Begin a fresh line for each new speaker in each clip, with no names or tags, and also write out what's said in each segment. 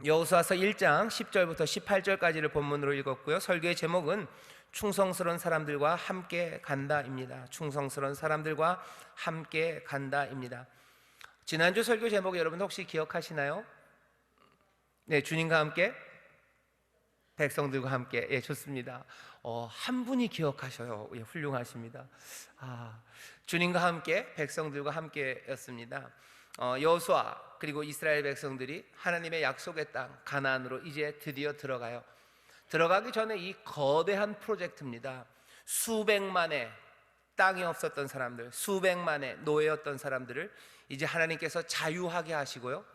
여호수아서 1장 10절부터 18절까지를 본문으로 읽었고요. 설교의 제목은 충성스러운 사람들과 함께 간다입니다. 충성스러운 사람들과 함께 간다입니다. 지난주 설교 제목 여러분 혹시 기억하시나요? 네, 주님과 함께, 백성들과 함께. 예, 좋습니다. 한 분이 기억하셔요. 예, 훌륭하십니다. 주님과 함께, 백성들과 함께였습니다. 여호수아 그리고 이스라엘 백성들이 하나님의 약속의 땅 가나안으로 이제 드디어 들어가요. 들어가기 전에 이 거대한 프로젝트입니다. 수백만의 땅이 없었던 사람들, 수백만의 노예였던 사람들을 이제 하나님께서 자유하게 하시고요,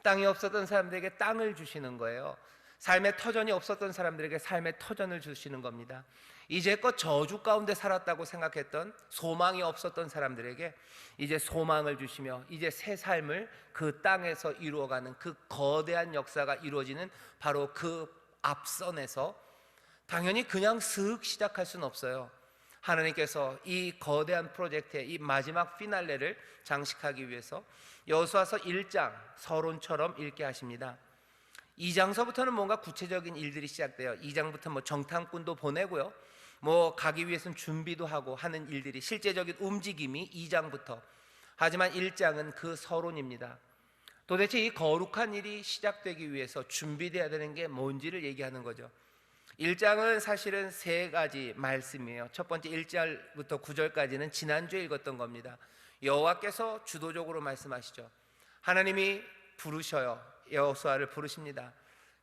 땅이 없었던 사람들에게 땅을 주시는 거예요. 삶의 터전이 없었던 사람들에게 삶의 터전을 주시는 겁니다. 이제껏 저주 가운데 살았다고 생각했던, 소망이 없었던 사람들에게 이제 소망을 주시며 이제 새 삶을 그 땅에서 이루어가는 그 거대한 역사가 이루어지는 바로 그 앞선에서, 당연히 그냥 슥 시작할 수는 없어요. 하나님께서 이 거대한 프로젝트의 이 마지막 피날레를 장식하기 위해서 여호수아서 1장 서론처럼 읽게 하십니다. 2장서부터는 뭔가 구체적인 일들이 시작돼요. 2장부터 뭐 정탐꾼도 보내고요, 뭐 가기 위해서는 준비도 하고 하는 일들이, 실제적인 움직임이 2장부터. 하지만 1장은 그 서론입니다. 도대체 이 거룩한 일이 시작되기 위해서 준비되어야 되는 게 뭔지를 얘기하는 거죠. 1장은 사실은 세 가지 말씀이에요. 첫 번째 1절부터 9절까지는 지난주에 읽었던 겁니다. 여호와께서 주도적으로 말씀하시죠. 하나님이 부르셔요. 여호수아를 부르십니다.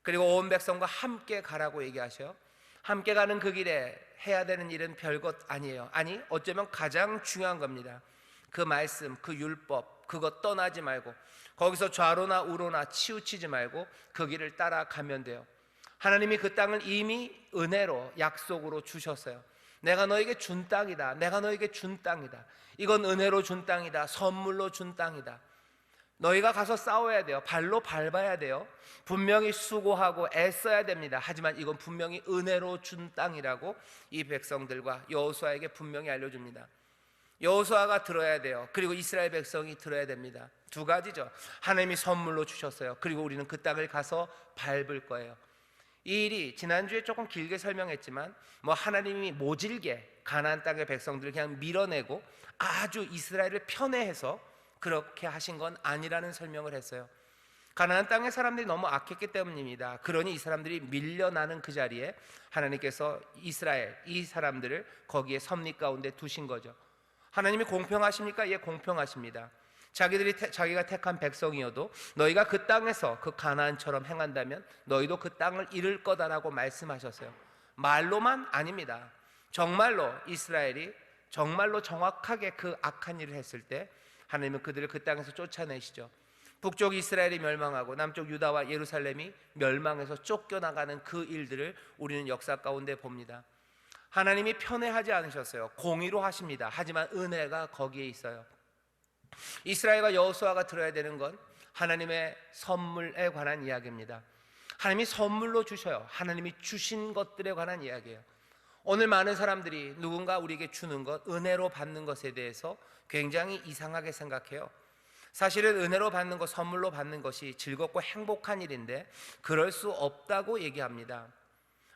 그리고 온 백성과 함께 가라고 얘기하셔요. 함께 가는 그 길에 해야 되는 일은 별것 아니에요. 아니, 어쩌면 가장 중요한 겁니다. 그 말씀, 그 율법, 그것 떠나지 말고, 거기서 좌로나 우로나 치우치지 말고 그 길을 따라가면 돼요. 하나님이 그 땅을 이미 은혜로, 약속으로 주셨어요. 내가 너에게 준 땅이다. 내가 너에게 준 땅이다. 이건 은혜로 준 땅이다. 선물로 준 땅이다. 너희가 가서 싸워야 돼요. 발로 밟아야 돼요. 분명히 수고하고 애써야 됩니다. 하지만 이건 분명히 은혜로 준 땅이라고 이 백성들과 여호수아에게 분명히 알려줍니다. 여호수아가 들어야 돼요. 그리고 이스라엘 백성이 들어야 됩니다. 두 가지죠. 하나님이 선물로 주셨어요. 그리고 우리는 그 땅을 가서 밟을 거예요. 이 일이 지난주에 조금 길게 설명했지만, 뭐 하나님이 모질게 가나안 땅의 백성들을 그냥 밀어내고 아주 이스라엘을 편애해서 그렇게 하신 건 아니라는 설명을 했어요. 가나안 땅의 사람들이 너무 악했기 때문입니다. 그러니 이 사람들이 밀려나는 그 자리에 하나님께서 이스라엘, 이 사람들을 거기에 섭리 가운데 두신 거죠. 하나님이 공평하십니까? 예, 공평하십니다. 자기가 택한 백성이어도 너희가 그 땅에서 그 가나안처럼 행한다면 너희도 그 땅을 잃을 거다라고 말씀하셨어요. 말로만 아닙니다. 정말로 이스라엘이 정말로 정확하게 그 악한 일을 했을 때 하나님은 그들을 그 땅에서 쫓아내시죠. 북쪽 이스라엘이 멸망하고 남쪽 유다와 예루살렘이 멸망해서 쫓겨나가는 그 일들을 우리는 역사 가운데 봅니다. 하나님이 편애하지 않으셨어요. 공의로 하십니다. 하지만 은혜가 거기에 있어요. 이스라엘과 여호수아가 들어야 되는 건 하나님의 선물에 관한 이야기입니다. 하나님이 선물로 주셔요. 하나님이 주신 것들에 관한 이야기예요. 오늘 많은 사람들이 누군가 우리에게 주는 것, 은혜로 받는 것에 대해서 굉장히 이상하게 생각해요. 사실은 은혜로 받는 것, 선물로 받는 것이 즐겁고 행복한 일인데 그럴 수 없다고 얘기합니다.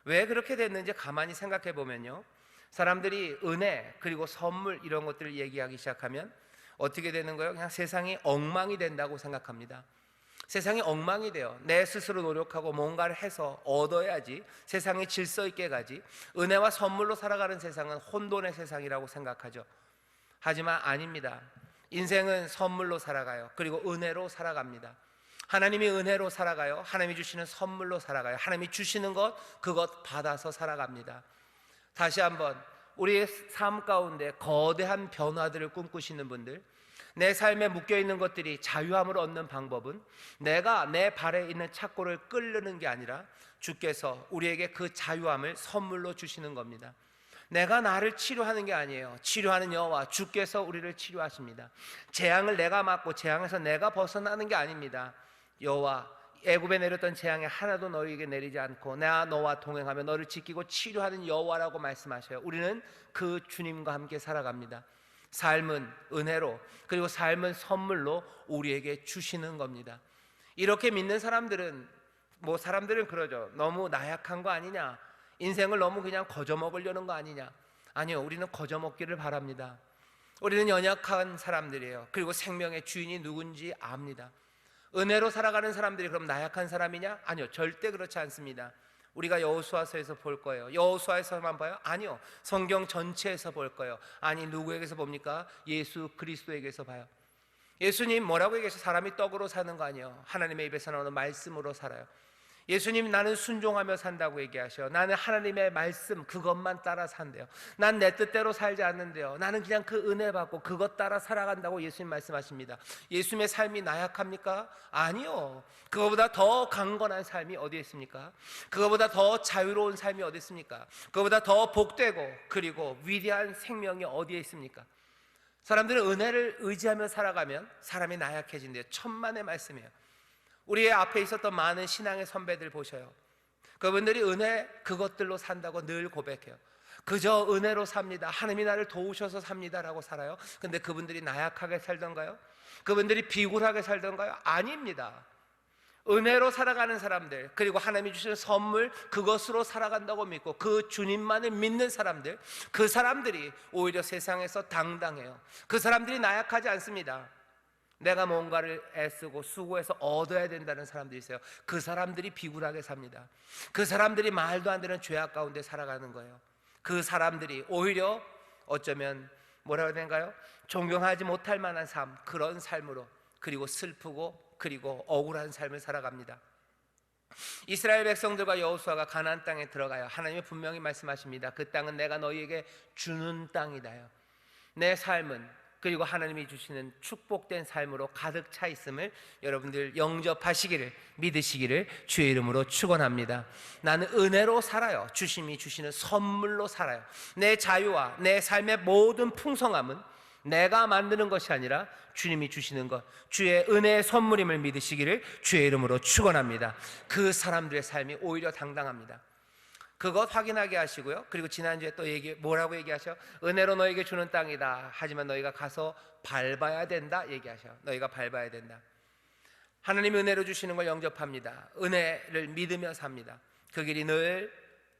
왜 그렇게 됐는지 가만히 생각해 보면요, 사람들이 은혜 그리고 선물 이런 것들을 얘기하기 시작하면 어떻게 되는 거예요? 그냥 세상이 엉망이 된다고 생각합니다. 세상이 엉망이 돼요. 내 스스로 노력하고 뭔가를 해서 얻어야지 세상이 질서 있게 가지, 은혜와 선물로 살아가는 세상은 혼돈의 세상이라고 생각하죠. 하지만 아닙니다. 인생은 선물로 살아가요. 그리고 은혜로 살아갑니다. 하나님이 은혜로 살아가요. 하나님이 주시는 선물로 살아가요. 하나님이 주시는 것, 그것 받아서 살아갑니다. 다시 한번 우리의 삶 가운데 거대한 변화들을 꿈꾸시는 분들, 내 삶에 묶여있는 것들이 자유함을 얻는 방법은 내가 내 발에 있는 착고를 끌르는 게 아니라 주께서 우리에게 그 자유함을 선물로 주시는 겁니다. 내가 나를 치료하는 게 아니에요. 치료하는 여호와 주께서 우리를 치료하십니다. 재앙을 내가 맞고 재앙에서 내가 벗어나는 게 아닙니다. 여호와, 애굽에 내렸던 재앙이 하나도 너희에게 내리지 않고 내가 너와 동행하며 너를 지키고 치료하는 여호와라고 말씀하셔요. 우리는 그 주님과 함께 살아갑니다. 삶은 은혜로, 그리고 삶은 선물로 우리에게 주시는 겁니다. 이렇게 믿는 사람들은 뭐 사람들은 그러죠. 너무 나약한 거 아니냐, 인생을 너무 그냥 거저 먹으려는 거 아니냐. 아니요, 우리는 거저 먹기를 바랍니다. 우리는 연약한 사람들이에요. 그리고 생명의 주인이 누군지 압니다. 은혜로 살아가는 사람들이 그럼 나약한 사람이냐? 아니요, 절대 그렇지 않습니다. 우리가 여호수아서에서 볼 거예요. 여호수아에서만 봐요? 아니요, 성경 전체에서 볼 거예요. 아니, 누구에게서 봅니까? 예수 그리스도에게서 봐요. 예수님 뭐라고 얘기해서 사람이 떡으로 사는 거 아니에요. 하나님의 입에서 나오는 말씀으로 살아요. 예수님 나는 순종하며 산다고 얘기하셔. 나는 하나님의 말씀 그것만 따라 산대요. 난 내 뜻대로 살지 않는데요. 나는 그냥 그 은혜 받고 그것 따라 살아간다고 예수님 말씀하십니다. 예수님의 삶이 나약합니까? 아니요. 그거보다 더 강건한 삶이 어디에 있습니까? 그거보다 더 자유로운 삶이 어디 있습니까? 그거보다 더 복되고 그리고 위대한 생명이 어디에 있습니까? 사람들은 은혜를 의지하며 살아가면 사람이 나약해진대요. 천만의 말씀이에요. 우리의 앞에 있었던 많은 신앙의 선배들 보셔요. 그분들이 은혜 그것들로 산다고 늘 고백해요. 그저 은혜로 삽니다. 하나님이 나를 도우셔서 삽니다라고 살아요. 근데 그분들이 나약하게 살던가요? 그분들이 비굴하게 살던가요? 아닙니다. 은혜로 살아가는 사람들, 그리고 하나님이 주시는 선물 그것으로 살아간다고 믿고 그 주님만을 믿는 사람들, 그 사람들이 오히려 세상에서 당당해요. 그 사람들이 나약하지 않습니다. 내가 뭔가를 애쓰고 수고해서 얻어야 된다는 사람들이 있어요. 그 사람들이 비굴하게 삽니다. 그 사람들이 말도 안 되는 죄악 가운데 살아가는 거예요. 그 사람들이 오히려 어쩌면 뭐라고 해야 되는가요? 존경하지 못할 만한 삶, 그런 삶으로, 그리고 슬프고 그리고 억울한 삶을 살아갑니다. 이스라엘 백성들과 여호수아가 가나안 땅에 들어가요. 하나님이 분명히 말씀하십니다. 그 땅은 내가 너희에게 주는 땅이다요. 내 삶은 그리고 하나님이 주시는 축복된 삶으로 가득 차 있음을 여러분들 영접하시기를, 믿으시기를 주의 이름으로 축원합니다. 나는 은혜로 살아요. 주심이 주시는 선물로 살아요. 내 자유와 내 삶의 모든 풍성함은 내가 만드는 것이 아니라 주님이 주시는 것, 주의 은혜의 선물임을 믿으시기를 주의 이름으로 축원합니다. 그 사람들의 삶이 오히려 당당합니다. 그것 확인하게 하시고요. 그리고 지난주에 또 뭐라고 얘기하셔? 은혜로 너에게 주는 땅이다. 하지만 너희가 가서 밟아야 된다 얘기하셔. 너희가 밟아야 된다. 하나님이 은혜로 주시는 걸 영접합니다. 은혜를 믿으며 삽니다. 그 길이 늘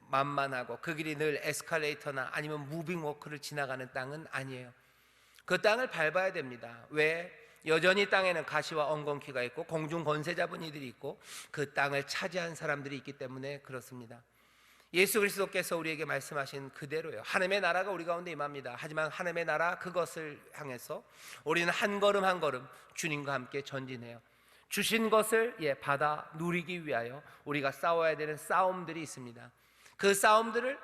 만만하고 그 길이 늘 에스컬레이터나 아니면 무빙워크를 지나가는 땅은 아니에요. 그 땅을 밟아야 됩니다. 왜? 여전히 땅에는 가시와 엉겅퀴가 있고 공중 권세자분 이들이 있고 그 땅을 차지한 사람들이 있기 때문에 그렇습니다. 예수 그리스도께서 우리에게 말씀하신 그대로예요. 하나님의 나라가 우리 가운데 임합니다. 하지만 하나님의 나라 그것을 향해서 우리는 한 걸음 한 걸음 주님과 함께 전진해요. 주신 것을 받아 누리기 위하여 우리가 싸워야 되는 싸움들이 있습니다. 그 싸움들을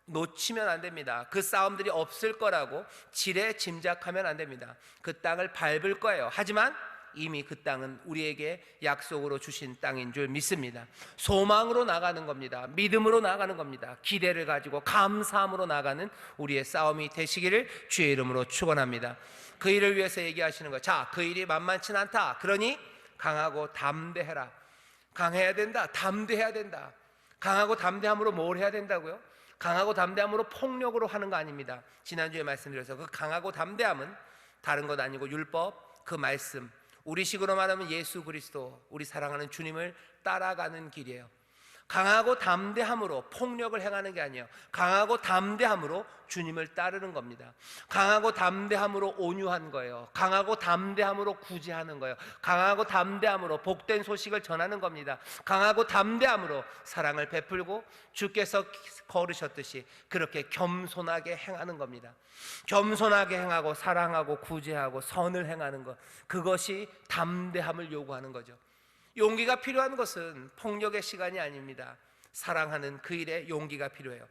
놓치면 안 됩니다. 그 싸움들이 없을 거라고 지레 짐작하면 안 됩니다. 그 땅을 밟을 거예요. 하지만 이미 그 땅은 우리에게 약속으로 주신 땅인 줄 믿습니다. 소망으로 나가는 겁니다. 믿음으로 나가는 겁니다. 기대를 가지고 감사함으로 나가는 우리의 싸움이 되시기를 주의 이름으로 축원합니다. 그 일을 위해서 얘기하시는 거예요. 자, 그 일이 만만치 않다. 그러니 강하고 담대해라. 강해야 된다. 담대해야 된다. 강하고 담대함으로 뭘 해야 된다고요? 강하고 담대함으로 폭력으로 하는 거 아닙니다. 지난주에 말씀드려서 그 강하고 담대함은 다른 것 아니고 율법, 그 말씀, 우리식으로 말하면 예수 그리스도, 우리 사랑하는 주님을 따라가는 길이에요. 강하고 담대함으로 폭력을 행하는 게 아니에요. 강하고 담대함으로 주님을 따르는 겁니다. 강하고 담대함으로 온유한 거예요. 강하고 담대함으로 구제하는 거예요. 강하고 담대함으로 복된 소식을 전하는 겁니다. 강하고 담대함으로 사랑을 베풀고 주께서 걸으셨듯이 그렇게 겸손하게 행하는 겁니다. 겸손하게 행하고 사랑하고 구제하고 선을 행하는 것, 그것이 담대함을 요구하는 거죠. 용기가 필요한 것은 폭력의 시간이 아닙니다. 사랑하는 그 일에 용기가 필요해요.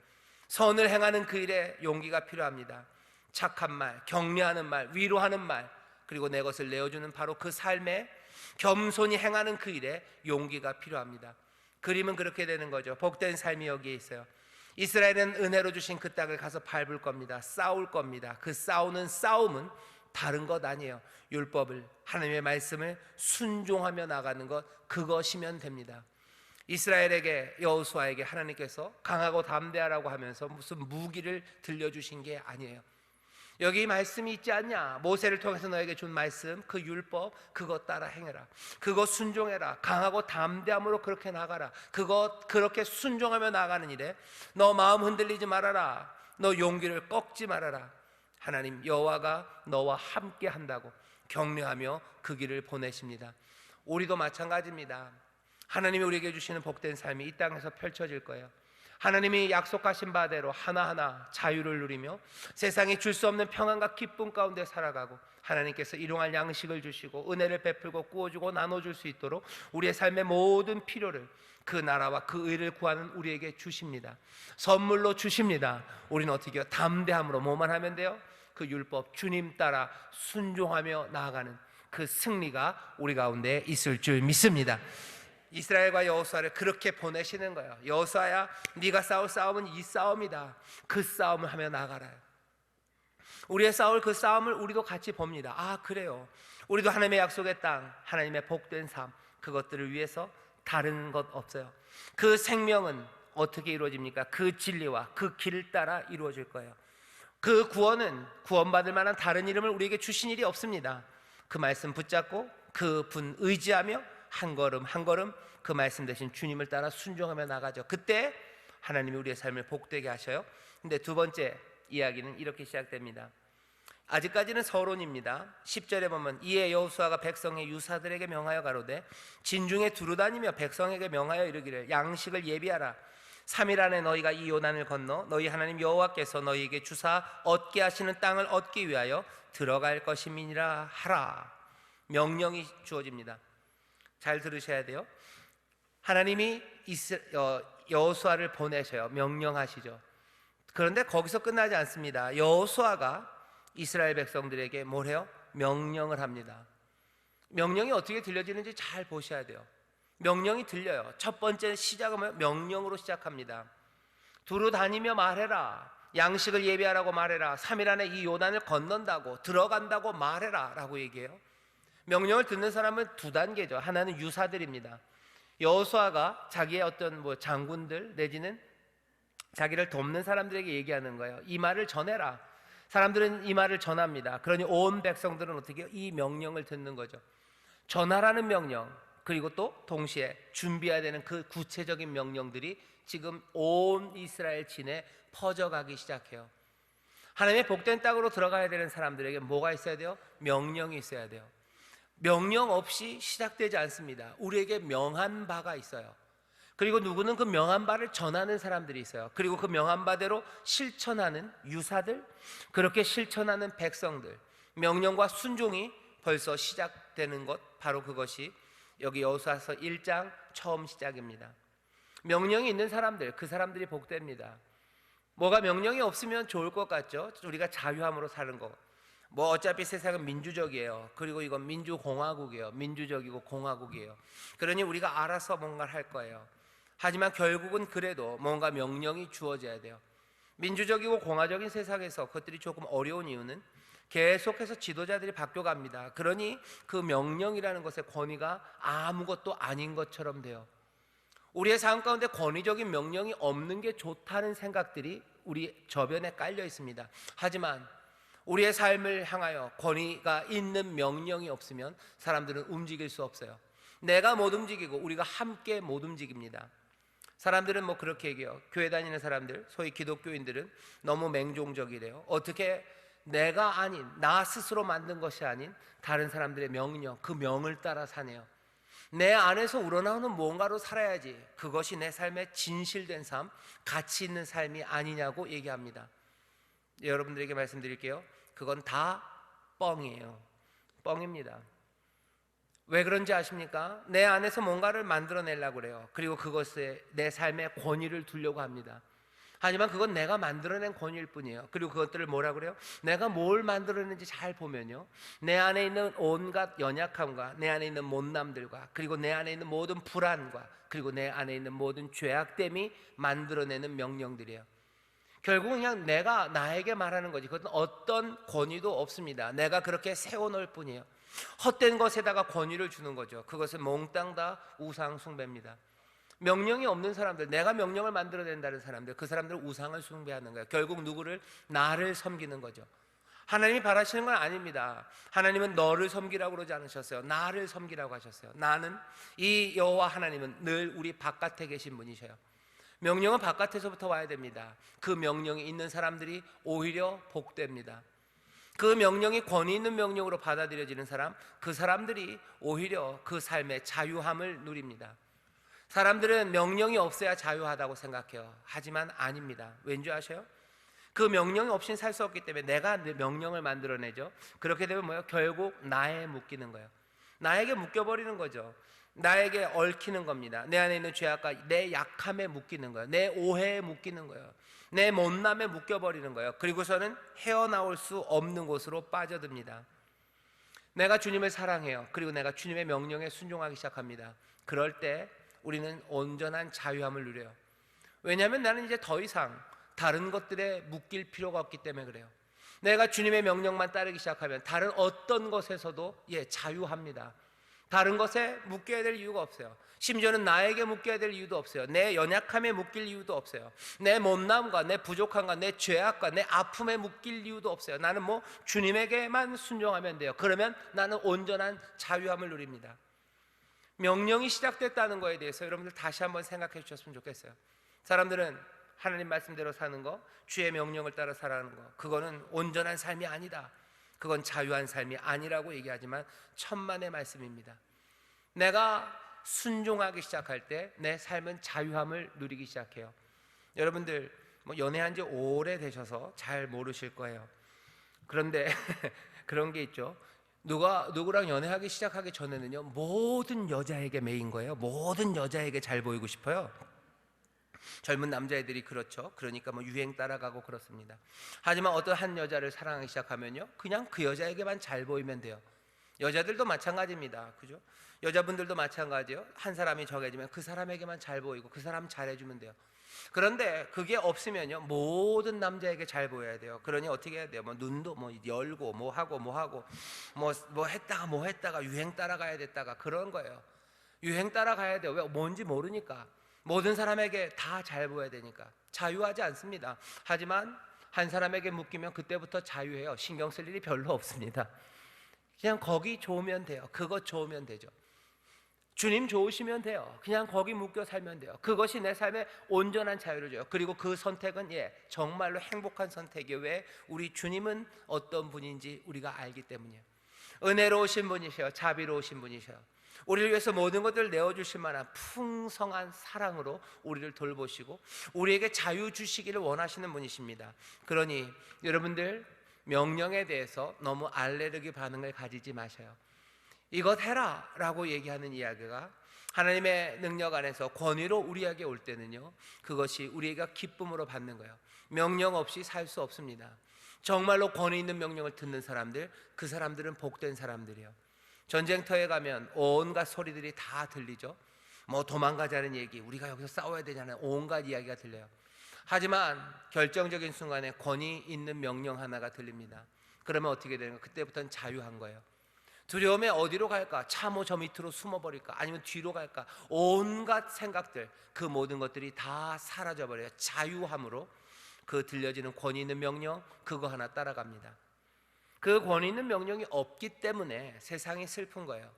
선을 행하는 그 일에 용기가 필요합니다. 착한 말, 격려하는 말, 위로하는 말, 그리고 내 것을 내어주는 바로 그 삶에 겸손히 행하는 그 일에 용기가 필요합니다. 그림은 그렇게 되는 거죠. 복된 삶이 여기에 있어요. 이스라엘은 은혜로 주신 그 땅을 가서 밟을 겁니다. 싸울 겁니다. 그 싸우는 싸움은 다른 것 아니에요. 율법을, 하나님의 말씀을 순종하며 나가는 것, 그것이면 됩니다. 이스라엘에게, 여호수아에게 하나님께서 강하고 담대하라고 하면서 무슨 무기를 들려주신 게 아니에요. 여기 말씀이 있지 않냐? 모세를 통해서 너에게 준 말씀, 그 율법, 그것 따라 행해라. 그것 순종해라. 강하고 담대함으로 그렇게 나가라. 그것 그렇게 순종하며 나가는 일에 너 마음 흔들리지 말아라. 너 용기를 꺾지 말아라. 하나님 여호와가 너와 함께 한다고 격려하며 그 길을 보내십니다. 우리도 마찬가지입니다. 하나님이 우리에게 주시는 복된 삶이 이 땅에서 펼쳐질 거예요. 하나님이 약속하신 바대로 하나하나 자유를 누리며 세상에 줄 수 없는 평안과 기쁨 가운데 살아가고 하나님께서 일용할 양식을 주시고 은혜를 베풀고 구워주고 나눠줄 수 있도록 우리의 삶의 모든 필요를 그 나라와 그 의를 구하는 우리에게 주십니다. 선물로 주십니다. 우리는 어떻게 해요? 담대함으로 뭐만 하면 돼요? 그 율법 주님 따라 순종하며 나아가는 그 승리가 우리 가운데 있을 줄 믿습니다. 이스라엘과 여호수아를 그렇게 보내시는 거예요. 여호수아야, 네가 싸울 싸움은 이 싸움이다. 그 싸움을 하며 나가라. 우리의 싸울 그 싸움을 우리도 같이 봅니다. 아, 그래요. 우리도 하나님의 약속의 땅, 하나님의 복된 삶, 그것들을 위해서 다른 것 없어요. 그 생명은 어떻게 이루어집니까? 그 진리와 그 길을 따라 이루어질 거예요. 그 구원은 구원받을 만한 다른 이름을 우리에게 주신 일이 없습니다. 그 말씀 붙잡고 그 분 의지하며 한 걸음 한 걸음 그 말씀 대신 주님을 따라 순종하며 나가죠. 그때 하나님이 우리의 삶을 복되게 하셔요. 근데 두 번째 이야기는 이렇게 시작됩니다. 아직까지는 서론입니다. 10절에 보면 이에 여호수아가 백성의 유사들에게 명하여 가로되 진중에 두루다니며 백성에게 명하여 이르기를 양식을 예비하라. 3일 안에 너희가 이 요단을 건너 너희 하나님 여호와께서 너희에게 주사 얻게 하시는 땅을 얻기 위하여 들어갈 것임이니라 하라. 명령이 주어집니다. 잘 들으셔야 돼요. 하나님이 여호수아를 보내셔요. 명령하시죠. 그런데 거기서 끝나지 않습니다. 여호수아가 이스라엘 백성들에게 뭘 해요? 명령을 합니다. 명령이 어떻게 들려지는지 잘 보셔야 돼요. 명령이 들려요. 첫 번째 시작은 명령으로 시작합니다. 두루 다니며 말해라. 양식을 예비하라고 말해라. 3일 안에 이 요단을 건넌다고 들어간다고 말해라 라고 얘기해요. 명령을 듣는 사람은 두 단계죠. 하나는 유사들입니다. 여호수아가 자기의 어떤 장군들 내지는 자기를 돕는 사람들에게 얘기하는 거예요. 이 말을 전해라. 사람들은 이 말을 전합니다. 그러니 온 백성들은 어떻게 해요? 이 명령을 듣는 거죠. 전하라는 명령, 그리고 또 동시에 준비해야 되는 그 구체적인 명령들이 지금 온 이스라엘 진에 퍼져가기 시작해요. 하나님의 복된 땅으로 들어가야 되는 사람들에게 뭐가 있어야 돼요? 명령이 있어야 돼요. 명령 없이 시작되지 않습니다. 우리에게 명한 바가 있어요. 그리고 누구는 그 명한 바를 전하는 사람들이 있어요. 그리고 그 명한 바대로 실천하는 유사들, 그렇게 실천하는 백성들, 명령과 순종이 벌써 시작되는 것, 바로 그것이 여기 여호수아서 1장 처음 시작입니다. 명령이 있는 사람들, 그 사람들이 복됩니다. 뭐가 명령이 없으면 좋을 것 같죠? 우리가 자유함으로 사는 거. 어차피 세상은 민주적이에요. 그리고 이건 민주공화국이에요. 민주적이고 공화국이에요. 그러니 우리가 알아서 뭔가를 할 거예요. 하지만 결국은 그래도 뭔가 명령이 주어져야 돼요. 민주적이고 공화적인 세상에서 그것들이 조금 어려운 이유는 계속해서 지도자들이 바뀌어갑니다. 그러니 그 명령이라는 것의 권위가 아무것도 아닌 것처럼 돼요. 우리의 삶 가운데 권위적인 명령이 없는 게 좋다는 생각들이 우리 저변에 깔려 있습니다. 하지만 우리의 삶을 향하여 권위가 있는 명령이 없으면 사람들은 움직일 수 없어요. 내가 못 움직이고 우리가 함께 못 움직입니다. 사람들은 그렇게 얘기해요. 교회 다니는 사람들, 소위 기독교인들은 너무 맹종적이래요. 어떻게 내가 아닌, 나 스스로 만든 것이 아닌 다른 사람들의 명령, 그 명을 따라 사네요. 내 안에서 우러나오는 뭔가로 살아야지 그것이 내 삶의 진실된 삶, 가치 있는 삶이 아니냐고 얘기합니다. 여러분들에게 말씀드릴게요. 그건 다 뻥이에요. 뻥입니다. 왜 그런지 아십니까? 내 안에서 뭔가를 만들어내려고 그래요. 그리고 그것에 내 삶의 권위를 두려고 합니다. 하지만 그건 내가 만들어낸 권위일 뿐이에요. 그리고 그것들을 뭐라 그래요? 내가 뭘 만들어냈는지 잘 보면요, 내 안에 있는 온갖 연약함과 내 안에 있는 못남들과 그리고 내 안에 있는 모든 불안과 그리고 내 안에 있는 모든 죄악됨이 만들어내는 명령들이에요. 결국은 그냥 내가 나에게 말하는 거지. 그것은 어떤 권위도 없습니다. 내가 그렇게 세워놓을 뿐이에요. 헛된 것에다가 권위를 주는 거죠. 그것은 몽땅 다 우상 숭배입니다. 명령이 없는 사람들, 내가 명령을 만들어낸다는 사람들, 그 사람들은 우상을 숭배하는 거예요. 결국 누구를? 나를 섬기는 거죠. 하나님이 바라시는 건 아닙니다. 하나님은 너를 섬기라고 그러지 않으셨어요. 나를 섬기라고 하셨어요. 나는, 이 여호와 하나님은 늘 우리 바깥에 계신 분이셔요. 명령은 바깥에서부터 와야 됩니다. 그 명령이 있는 사람들이 오히려 복됩니다. 그 명령이 권위 있는 명령으로 받아들여지는 사람, 그 사람들이 오히려 그 삶의 자유함을 누립니다. 사람들은 명령이 없어야 자유하다고 생각해요. 하지만 아닙니다. 왠지 아셔요? 그 명령이 없이는 살 수 없기 때문에 내가 명령을 만들어내죠. 그렇게 되면 뭐예요? 결국 나에 묶이는 거예요. 나에게 묶여버리는 거죠. 나에게 얽히는 겁니다. 내 안에 있는 죄악과 내 약함에 묶이는 거예요. 내 오해에 묶이는 거예요. 내 못남에 묶여버리는 거예요. 그리고서는 헤어나올 수 없는 곳으로 빠져듭니다. 내가 주님을 사랑해요. 그리고 내가 주님의 명령에 순종하기 시작합니다. 그럴 때 우리는 온전한 자유함을 누려요. 왜냐하면 나는 이제 더 이상 다른 것들에 묶일 필요가 없기 때문에 그래요. 내가 주님의 명령만 따르기 시작하면 다른 어떤 것에서도 자유합니다. 다른 것에 묶여야 될 이유가 없어요. 심지어는 나에게 묶여야 될 이유도 없어요. 내 연약함에 묶일 이유도 없어요. 내 못남과 내 부족함과 내 죄악과 내 아픔에 묶일 이유도 없어요. 나는 주님에게만 순종하면 돼요. 그러면 나는 온전한 자유함을 누립니다. 명령이 시작됐다는 거에 대해서 여러분들 다시 한번 생각해 주셨으면 좋겠어요. 사람들은 하나님 말씀대로 사는 거, 주의 명령을 따라 살아가는 거, 그거는 온전한 삶이 아니다, 그건 자유한 삶이 아니라고 얘기하지만 천만의 말씀입니다. 내가 순종하기 시작할 때 내 삶은 자유함을 누리기 시작해요. 여러분들 연애한 지 오래되셔서 잘 모르실 거예요. 그런데 그런 게 있죠. 누구랑 연애하기 시작하기 전에는요, 모든 여자에게 매인 거예요. 모든 여자에게 잘 보이고 싶어요. 젊은 남자애들이 그렇죠. 그러니까 유행 따라가고 그렇습니다. 하지만 어떤 한 여자를 사랑하기 시작하면요, 그냥 그 여자에게만 잘 보이면 돼요. 여자들도 마찬가지입니다. 그죠? 여자분들도 마찬가지예요. 한 사람이 정해지면 그 사람에게만 잘 보이고 그 사람 잘해주면 돼요. 그런데 그게 없으면요, 모든 남자에게 잘 보여야 돼요. 그러니 어떻게 해야 돼요? 눈도 열고 하고 했다가 유행 따라가야 됐다가 그런 거예요. 유행 따라가야 돼요. 왜? 뭔지 모르니까. 모든 사람에게 다 잘 보여야 되니까 자유하지 않습니다. 하지만 한 사람에게 묶이면 그때부터 자유해요. 신경 쓸 일이 별로 없습니다. 그냥 거기 좋으면 돼요. 그것 좋으면 되죠. 주님 좋으시면 돼요. 그냥 거기 묶여 살면 돼요. 그것이 내 삶에 온전한 자유를 줘요. 그리고 그 선택은 정말로 행복한 선택이에요. 왜? 우리 주님은 어떤 분인지 우리가 알기 때문이에요. 은혜로우신 분이셔요. 자비로우신 분이셔요. 우리를 위해서 모든 것들을 내어주실 만한 풍성한 사랑으로 우리를 돌보시고 우리에게 자유 주시기를 원하시는 분이십니다. 그러니 여러분들, 명령에 대해서 너무 알레르기 반응을 가지지 마셔요. 이것 해라 라고 얘기하는 이야기가 하나님의 능력 안에서 권위로 우리에게 올 때는요, 그것이 우리가 기쁨으로 받는 거예요. 명령 없이 살 수 없습니다. 정말로 권위 있는 명령을 듣는 사람들, 그 사람들은 복된 사람들이에요. 전쟁터에 가면 온갖 소리들이 다 들리죠. 도망가자는 얘기, 우리가 여기서 싸워야 되냐는 온갖 이야기가 들려요. 하지만 결정적인 순간에 권위 있는 명령 하나가 들립니다. 그러면 어떻게 되는 거예요? 그때부터는 자유한 거예요. 두려움에 어디로 갈까? 차 저 밑으로 숨어버릴까? 아니면 뒤로 갈까? 온갖 생각들, 그 모든 것들이 다 사라져버려요. 자유함으로 그 들려지는 권위 있는 명령, 그거 하나 따라갑니다. 그 권위 있는 명령이 없기 때문에 세상이 슬픈 거예요.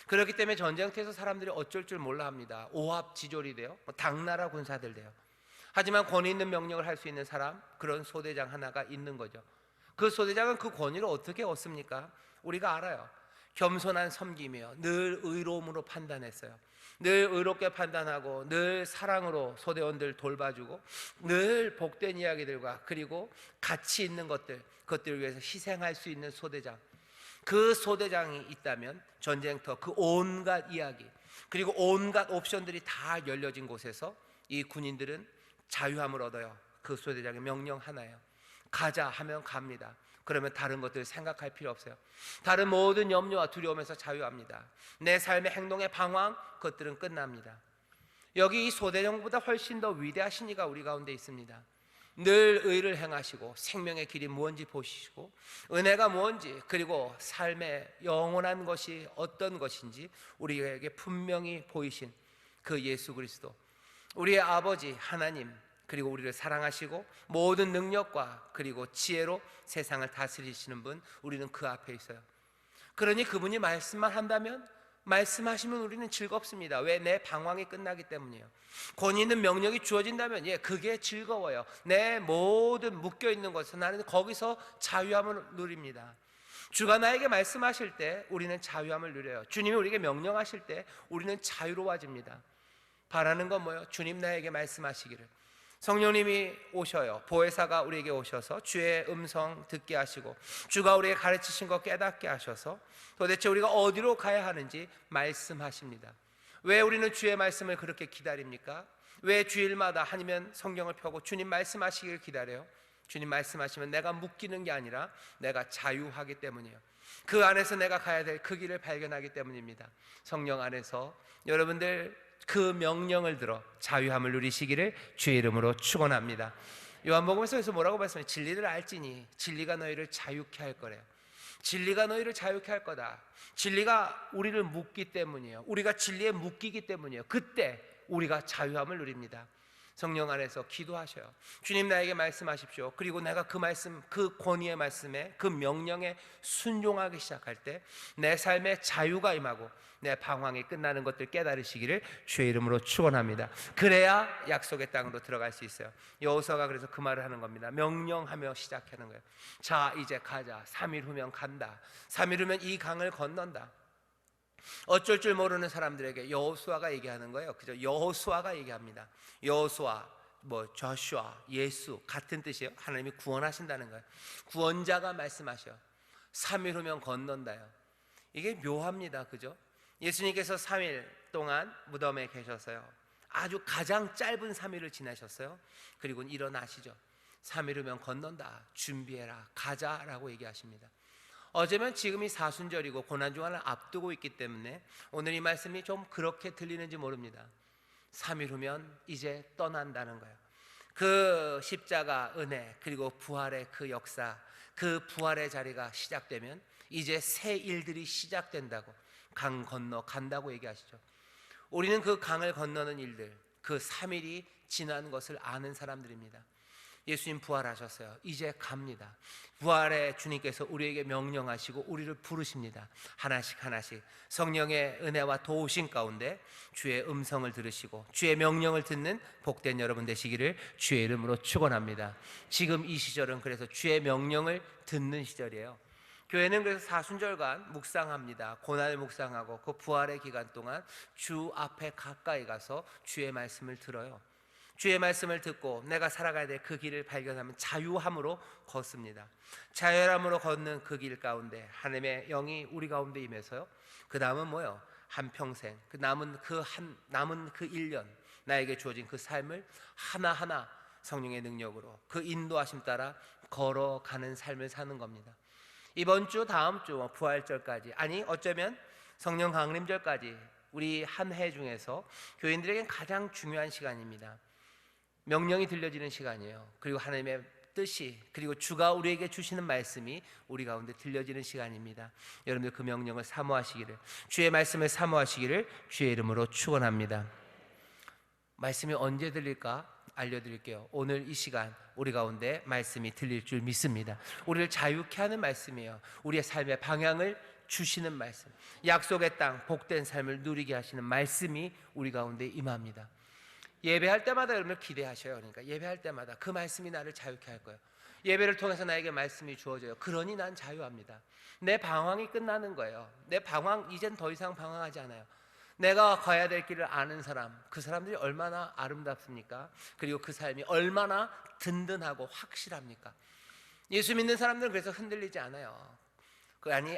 그렇기 때문에 전쟁터에서 사람들이 어쩔 줄 몰라 합니다. 오합지졸이 돼요. 당나라 군사들 돼요. 하지만 권위 있는 명령을 할 수 있는 사람, 그런 소대장 하나가 있는 거죠. 그 소대장은 그 권위를 어떻게 얻습니까? 우리가 알아요. 겸손한 섬김이에요. 늘 의로움으로 판단했어요. 늘 의롭게 판단하고 늘 사랑으로 소대원들 돌봐주고 늘 복된 이야기들과 그리고 가치 있는 것들, 그것들을 위해서 희생할 수 있는 소대장, 그 소대장이 있다면 전쟁터 그 온갖 이야기 그리고 온갖 옵션들이 다 열려진 곳에서 이 군인들은 자유함을 얻어요. 그 소대장의 명령 하나예요. 가자 하면 갑니다. 그러면 다른 것들 생각할 필요 없어요. 다른 모든 염려와 두려움에서 자유합니다. 내 삶의 행동의 방황, 그것들은 끝납니다. 여기 이 소대장보다 훨씬 더 위대하신 이가 우리 가운데 있습니다. 늘 의를 행하시고 생명의 길이 무엇인지 보시고 은혜가 무엇인지 그리고 삶의 영원한 것이 어떤 것인지 우리에게 분명히 보이신 그 예수 그리스도, 우리의 아버지 하나님, 그리고 우리를 사랑하시고 모든 능력과 그리고 지혜로 세상을 다스리시는 분, 우리는 그 앞에 있어요. 그러니 그분이 말씀만 한다면, 말씀하시면 우리는 즐겁습니다. 왜? 내 방황이 끝나기 때문이에요. 권위 있는 명령이 주어진다면 그게 즐거워요. 내 모든 묶여있는 것은 나는 거기서 자유함을 누립니다. 주가 나에게 말씀하실 때 우리는 자유함을 누려요. 주님이 우리에게 명령하실 때 우리는 자유로워집니다. 바라는 건 뭐예요? 주님 나에게 말씀하시기를. 성령님이 오셔요. 보혜사가 우리에게 오셔서 주의 음성 듣게 하시고 주가 우리에게 가르치신 것 깨닫게 하셔서 도대체 우리가 어디로 가야 하는지 말씀하십니다. 왜 우리는 주의 말씀을 그렇게 기다립니까? 왜 주일마다 아니면 성경을 펴고 주님 말씀하시기를 기다려요? 주님 말씀하시면 내가 묶이는 게 아니라 내가 자유하기 때문이에요. 그 안에서 내가 가야 될 그 길을 발견하기 때문입니다. 성령 안에서 여러분들 그 명령을 들어 자유함을 누리시기를 주의 이름으로 축원합니다. 요한복음에서 뭐라고 말씀해요? 진리를 알지니 진리가 너희를 자유케 할 거래요. 진리가 너희를 자유케 할 거다. 진리가 우리를 묶기 때문이에요. 우리가 진리에 묶이기 때문이에요. 그때 우리가 자유함을 누립니다. 성령 안에서 기도하셔요. 주님 나에게 말씀하십시오. 그리고 내가 그 말씀, 그 권위의 말씀에, 그 명령에 순종하기 시작할 때 내 삶에 자유가 임하고 내 방황이 끝나는 것들 깨달으시기를 주의 이름으로 축원합니다. 그래야 약속의 땅으로 들어갈 수 있어요. 여호수아가 그래서 그 말을 하는 겁니다. 명령하며 시작하는 거예요. 자, 이제 가자. 3일 후면 간다. 3일 후면 이 강을 건넌다. 어쩔 줄 모르는 사람들에게 여호수아가 얘기하는 거예요. 그죠? 여호수아가 얘기합니다. 여호수아, 조슈아, 예수 같은 뜻이에요. 하나님이 구원하신다는 거예요. 구원자가 말씀하셔. 3일 후면 건넌다요. 이게 묘합니다. 그죠? 예수님께서 3일 동안 무덤에 계셨어요. 아주 가장 짧은 3일을 지나셨어요. 그리고 일어나시죠. 3일 후면 건넌다. 준비해라. 가자라고 얘기하십니다. 어제면 지금이 사순절이고 고난주간을 앞두고 있기 때문에 오늘 이 말씀이 좀 그렇게 들리는지 모릅니다. 3일 후면 이제 떠난다는 거예요. 그 십자가 은혜 그리고 부활의 그 역사, 그 부활의 자리가 시작되면 이제 새 일들이 시작된다고, 강 건너 간다고 얘기하시죠. 우리는 그 강을 건너는 일들, 그 3일이 지난 것을 아는 사람들입니다. 예수님 부활하셨어요. 이제 갑니다. 부활의 주님께서 우리에게 명령하시고 우리를 부르십니다. 하나씩 하나씩 성령의 은혜와 도우심 가운데 주의 음성을 들으시고 주의 명령을 듣는 복된 여러분 되시기를 주의 이름으로 축원합니다. 지금 이 시절은 그래서 주의 명령을 듣는 시절이에요. 교회는 그래서 사순절간 묵상합니다. 고난을 묵상하고 그 부활의 기간 동안 주 앞에 가까이 가서 주의 말씀을 들어요. 주의 말씀을 듣고 내가 살아가야 될 그 길을 발견하면 자유함으로 걷습니다. 자유함으로 걷는 그 길 가운데 하나님의 영이 우리 가운데 임해서요. 그 다음은 뭐요? 한평생 그 남은 그 1년 나에게 주어진 그 삶을 하나하나 성령의 능력으로 그 인도하심 따라 걸어가는 삶을 사는 겁니다. 이번 주 다음 주 부활절까지, 아니 어쩌면 성령 강림절까지 우리 한 해 중에서 교인들에겐 가장 중요한 시간입니다. 명령이 들려지는 시간이에요. 그리고 하나님의 뜻이, 그리고 주가 우리에게 주시는 말씀이 우리 가운데 들려지는 시간입니다. 여러분들 그 명령을 사모하시기를, 주의 말씀을 사모하시기를 주의 이름으로 축원합니다. 말씀이 언제 들릴까 알려드릴게요. 오늘 이 시간 우리 가운데 말씀이 들릴 줄 믿습니다. 우리를 자유케 하는 말씀이에요. 우리의 삶의 방향을 주시는 말씀, 약속의 땅 복된 삶을 누리게 하시는 말씀이 우리 가운데 임합니다. 예배할 때마다 여러분을 기대하셔요. 그러니까 예배할 때마다 그 말씀이 나를 자유케 할 거예요. 예배를 통해서 나에게 말씀이 주어져요. 그러니 난 자유합니다. 내 방황이 끝나는 거예요. 내 방황, 이젠 더 이상 방황하지 않아요. 내가 가야 될 길을 아는 사람, 그 사람들이 얼마나 아름답습니까? 그리고 그 삶이 얼마나 든든하고 확실합니까? 예수 믿는 사람들은 그래서 흔들리지 않아요.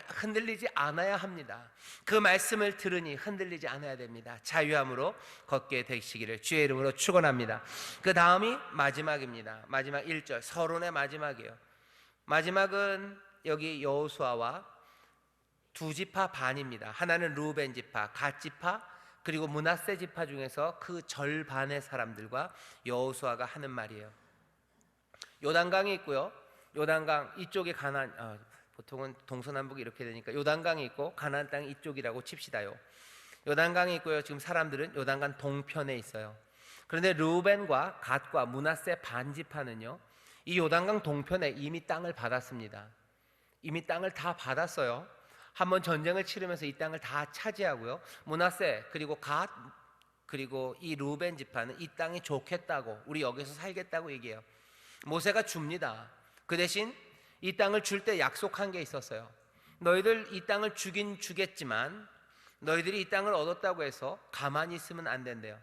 흔들리지 않아야 합니다. 그 말씀을 들으니 흔들리지 않아야 됩니다. 자유함으로 걷게 되시기를 주의 이름으로 축원합니다. 그 다음이 마지막입니다. 마지막 1절 서론의 마지막이에요. 마지막은 여기 여호수아와 두 지파 반입니다. 하나는 루벤 지파, 갓 지파, 그리고 므낫세 지파 중에서 그 절반의 사람들과 여호수아가 하는 말이에요. 요단강이 있고요. 요단강 이쪽에 보통은 동서남북이 이렇게 되니까 요단강이 있고 가나안 땅이 이쪽이라고 칩시다요. 요단강이 있고요. 지금 사람들은 요단강 동편에 있어요. 그런데 르우벤과 갓과 므낫세 반지파는요, 이 요단강 동편에 이미 땅을 받았습니다. 이미 땅을 다 받았어요. 한번 전쟁을 치르면서 이 땅을 다 차지하고요. 므낫세 그리고 갓 그리고 이 르우벤 지파는 이 땅이 좋겠다고, 우리 여기서 살겠다고 얘기해요. 모세가 줍니다. 그 대신 이 땅을 줄 때 약속한 게 있었어요. 너희들 이 땅을 주긴 주겠지만 너희들이 이 땅을 얻었다고 해서 가만히 있으면 안 된대요.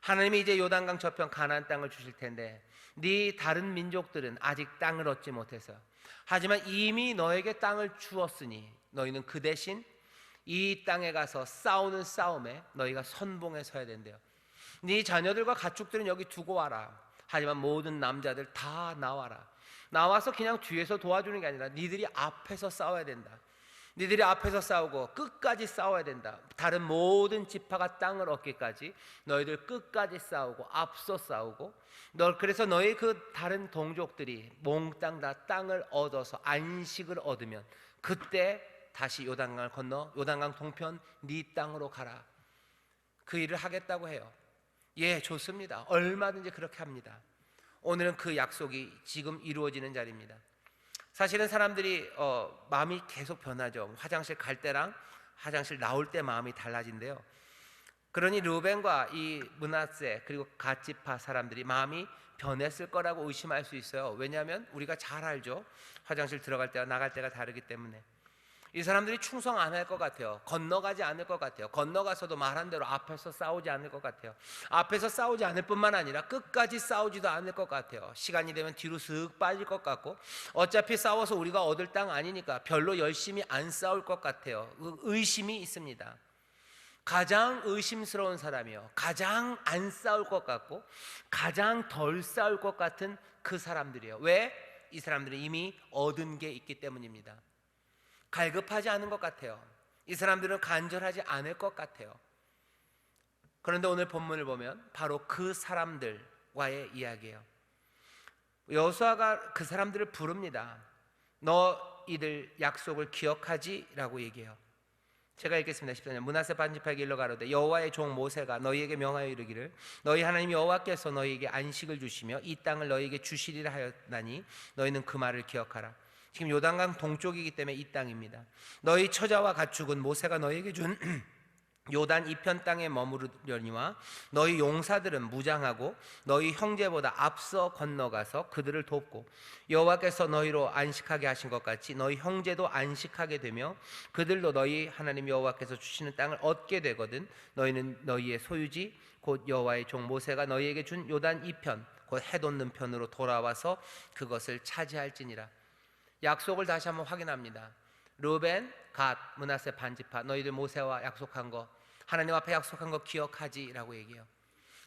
하나님이 이제 요단강 저편 가나안 땅을 주실 텐데 네 다른 민족들은 아직 땅을 얻지 못해서, 하지만 이미 너에게 땅을 주었으니 너희는 그 대신 이 땅에 가서 싸우는 싸움에 너희가 선봉에 서야 된대요. 네 자녀들과 가축들은 여기 두고 와라. 하지만 모든 남자들 다 나와라. 나와서 그냥 뒤에서 도와주는 게 아니라 니들이 앞에서 싸워야 된다. 니들이 앞에서 싸우고 끝까지 싸워야 된다. 다른 모든 지파가 땅을 얻기까지 너희들 끝까지 싸우고 앞서 싸우고, 그래서 너희 그 다른 동족들이 몽땅 다 땅을 얻어서 안식을 얻으면 그때 다시 요단강을 건너 요단강 동편 네 땅으로 가라. 그 일을 하겠다고 해요. 예, 좋습니다. 얼마든지 그렇게 합니다. 오늘은 그 약속이 지금 이루어지는 자리입니다. 사실은 사람들이 마음이 계속 변하죠. 화장실 갈 때랑 화장실 나올 때 마음이 달라진대요. 그러니 르우벤과 이 므낫세 그리고 갓 지파 사람들이 마음이 변했을 거라고 의심할 수 있어요. 왜냐하면 우리가 잘 알죠. 화장실 들어갈 때와 나갈 때가 다르기 때문에. 이 사람들이 충성 안 할 것 같아요. 건너가지 않을 것 같아요. 건너가서도 말한 대로 앞에서 싸우지 않을 것 같아요. 앞에서 싸우지 않을 뿐만 아니라 끝까지 싸우지도 않을 것 같아요. 시간이 되면 뒤로 쓱 빠질 것 같고, 어차피 싸워서 우리가 얻을 땅 아니니까 별로 열심히 안 싸울 것 같아요. 의심이 있습니다. 가장 의심스러운 사람이요, 가장 안 싸울 것 같고 가장 덜 싸울 것 같은 그 사람들이에요. 왜? 이 사람들은 이미 얻은 게 있기 때문입니다. 갈급하지 않은 것 같아요. 이 사람들은 간절하지 않을 것 같아요. 그런데 오늘 본문을 보면 바로 그 사람들과의 이야기예요. 여호수아가 그 사람들을 부릅니다. 너희들 약속을 기억하지? 라고 얘기해요. 제가 읽겠습니다. 14절. 므낫세 반지파에게 일러 가로되 여호와의 종 모세가 너희에게 명하여 이르기를 너희 하나님 여호와께서 너희에게 안식을 주시며 이 땅을 너희에게 주시리라 하였나니 너희는 그 말을 기억하라. 지금 요단강 동쪽이기 때문에 이 땅입니다. 너희 처자와 가축은 모세가 너희에게 준 요단 이편 땅에 머무르려니와 너희 용사들은 무장하고 너희 형제보다 앞서 건너가서 그들을 돕고 여호와께서 너희로 안식하게 하신 것 같이 너희 형제도 안식하게 되며 그들도 너희 하나님 여호와께서 주시는 땅을 얻게 되거든 너희는 너희의 소유지 곧 여호와의 종 모세가 너희에게 준 요단 이편 곧 해돋는 편으로 돌아와서 그것을 차지할지니라. 약속을 다시 한번 확인합니다. 르우벤, 갓, 므낫세 반지파, 너희들 모세와 약속한 거, 하나님 앞에 약속한 거 기억하지? 라고 얘기해요.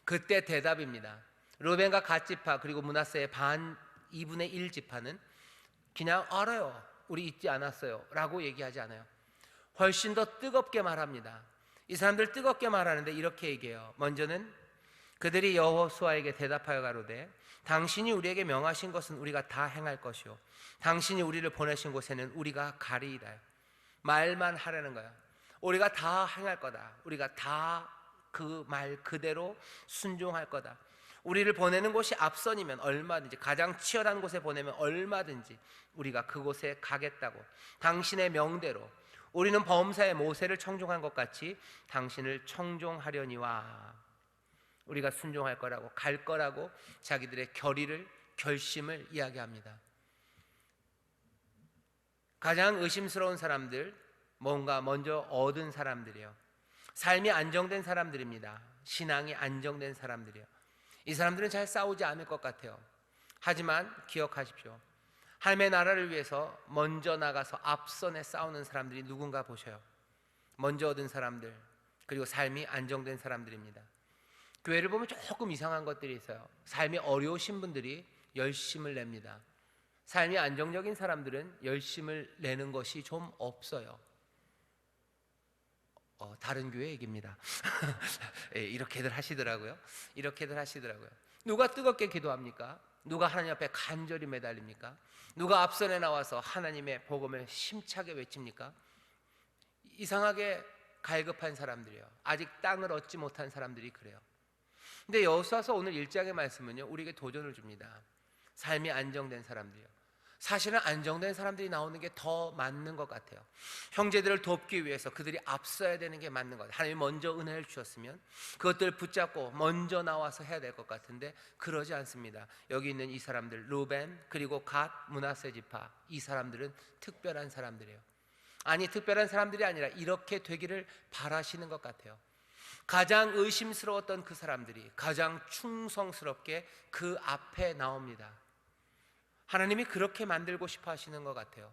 그때 대답입니다. 르우벤과 갓 지파 그리고 므낫세의 반 2분의 1 지파는 그냥 알아요, 우리 잊지 않았어요 라고 얘기하지 않아요. 훨씬 더 뜨겁게 말합니다. 이 사람들 뜨겁게 말하는데 이렇게 얘기해요. 먼저는 그들이 여호수아에게 대답하여 가로되 당신이 우리에게 명하신 것은 우리가 다 행할 것이요 당신이 우리를 보내신 곳에는 우리가 가리이다. 말만 하라는 거야. 우리가 다 행할 거다. 우리가 다 그 말 그대로 순종할 거다. 우리를 보내는 곳이 앞선이면 얼마든지, 가장 치열한 곳에 보내면 얼마든지 우리가 그곳에 가겠다고. 당신의 명대로 우리는 범사의 모세를 청종한 것 같이 당신을 청종하려니와 우리가 순종할 거라고, 갈 거라고 자기들의 결심을 이야기합니다. 가장 의심스러운 사람들, 뭔가 먼저 얻은 사람들이에요. 삶이 안정된 사람들입니다. 신앙이 안정된 사람들이에요. 이 사람들은 잘 싸우지 않을 것 같아요. 하지만 기억하십시오. 하나님의 나라를 위해서 먼저 나가서 앞선에 싸우는 사람들이 누군가 보셔요. 먼저 얻은 사람들, 그리고 삶이 안정된 사람들입니다. 교회를 보면 조금 이상한 것들이 있어요. 삶이 어려우신 분들이 열심을 냅니다. 삶이 안정적인 사람들은 열심을 내는 것이 좀 없어요. 다른 교회 얘기입니다. 이렇게들 하시더라고요. 누가 뜨겁게 기도합니까? 누가 하나님 앞에 간절히 매달립니까? 누가 앞선에 나와서 하나님의 복음을 힘차게 외칩니까? 이상하게 갈급한 사람들이에요. 아직 땅을 얻지 못한 사람들이 그래요. 근데 여호수아서 오늘 1장의 말씀은요, 우리에게 도전을 줍니다. 삶이 안정된 사람들이요. 사실은 안정된 사람들이 나오는 게 더 맞는 것 같아요. 형제들을 돕기 위해서 그들이 앞서야 되는 게 맞는 것 같아요. 하나님이 먼저 은혜를 주셨으면 그것들을 붙잡고 먼저 나와서 해야 될 것 같은데 그러지 않습니다. 여기 있는 이 사람들, 루벤 그리고 갓, 므낫세 지파, 이 사람들은 특별한 사람들이에요. 아니, 특별한 사람들이 아니라 이렇게 되기를 바라시는 것 같아요. 가장 의심스러웠던 그 사람들이 가장 충성스럽게 그 앞에 나옵니다. 하나님이 그렇게 만들고 싶어 하시는 것 같아요.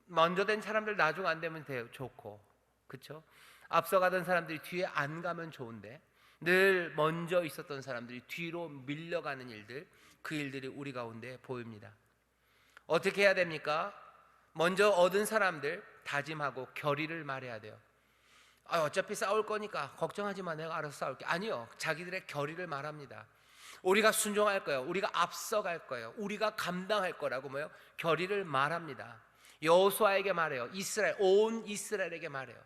먼저 된 사람들 나중 안 되면 좋고, 그렇죠? 앞서가던 사람들이 뒤에 안 가면 좋은데 늘 먼저 있었던 사람들이 뒤로 밀려가는 일들, 그 일들이 우리 가운데 보입니다. 어떻게 해야 됩니까? 먼저 얻은 사람들 다짐하고 결의를 말해야 돼요. 어차피 싸울 거니까 걱정하지 마, 내가 알아서 싸울게. 아니요, 자기들의 결의를 말합니다. 우리가 순종할 거예요. 우리가 앞서갈 거예요. 우리가 감당할 거라고 뭐요? 결의를 말합니다. 여호수아에게 말해요. 온 이스라엘에게 말해요.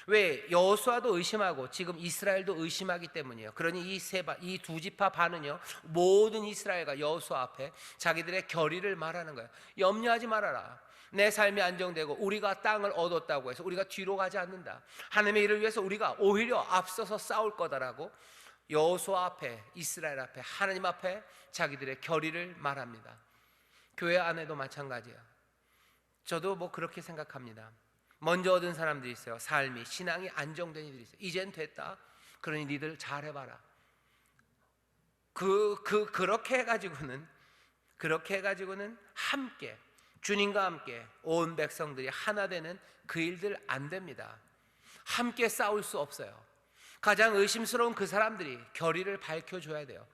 왜? 여호수아도 의심하고 지금 이스라엘도 의심하기 때문이에요. 그러니 이 두 지파 반은요, 모든 이스라엘과 여호수아 앞에 자기들의 결의를 말하는 거예요. 염려하지 말아라. 내 삶이 안정되고 우리가 땅을 얻었다고 해서 우리가 뒤로 가지 않는다. 하나님의 일을 위해서 우리가 오히려 앞서서 싸울 거다라고 여호수아 앞에, 이스라엘 앞에, 하나님 앞에 자기들의 결의를 말합니다. 교회 안에도 마찬가지예요. 저도 뭐 그렇게 생각합니다. 먼저 얻은 사람들이 있어요. 삶이, 신앙이 안정된 이들이 있어요. 이젠 됐다. 그러니 니들 잘해봐라. 그렇게 해가지고는 함께, 주님과 함께 온 백성들이 하나 되는 그 일들 안 됩니다. 함께 싸울 수 없어요. 가장 의심스러운 그 사람들이 결의를 밝혀줘야 돼요.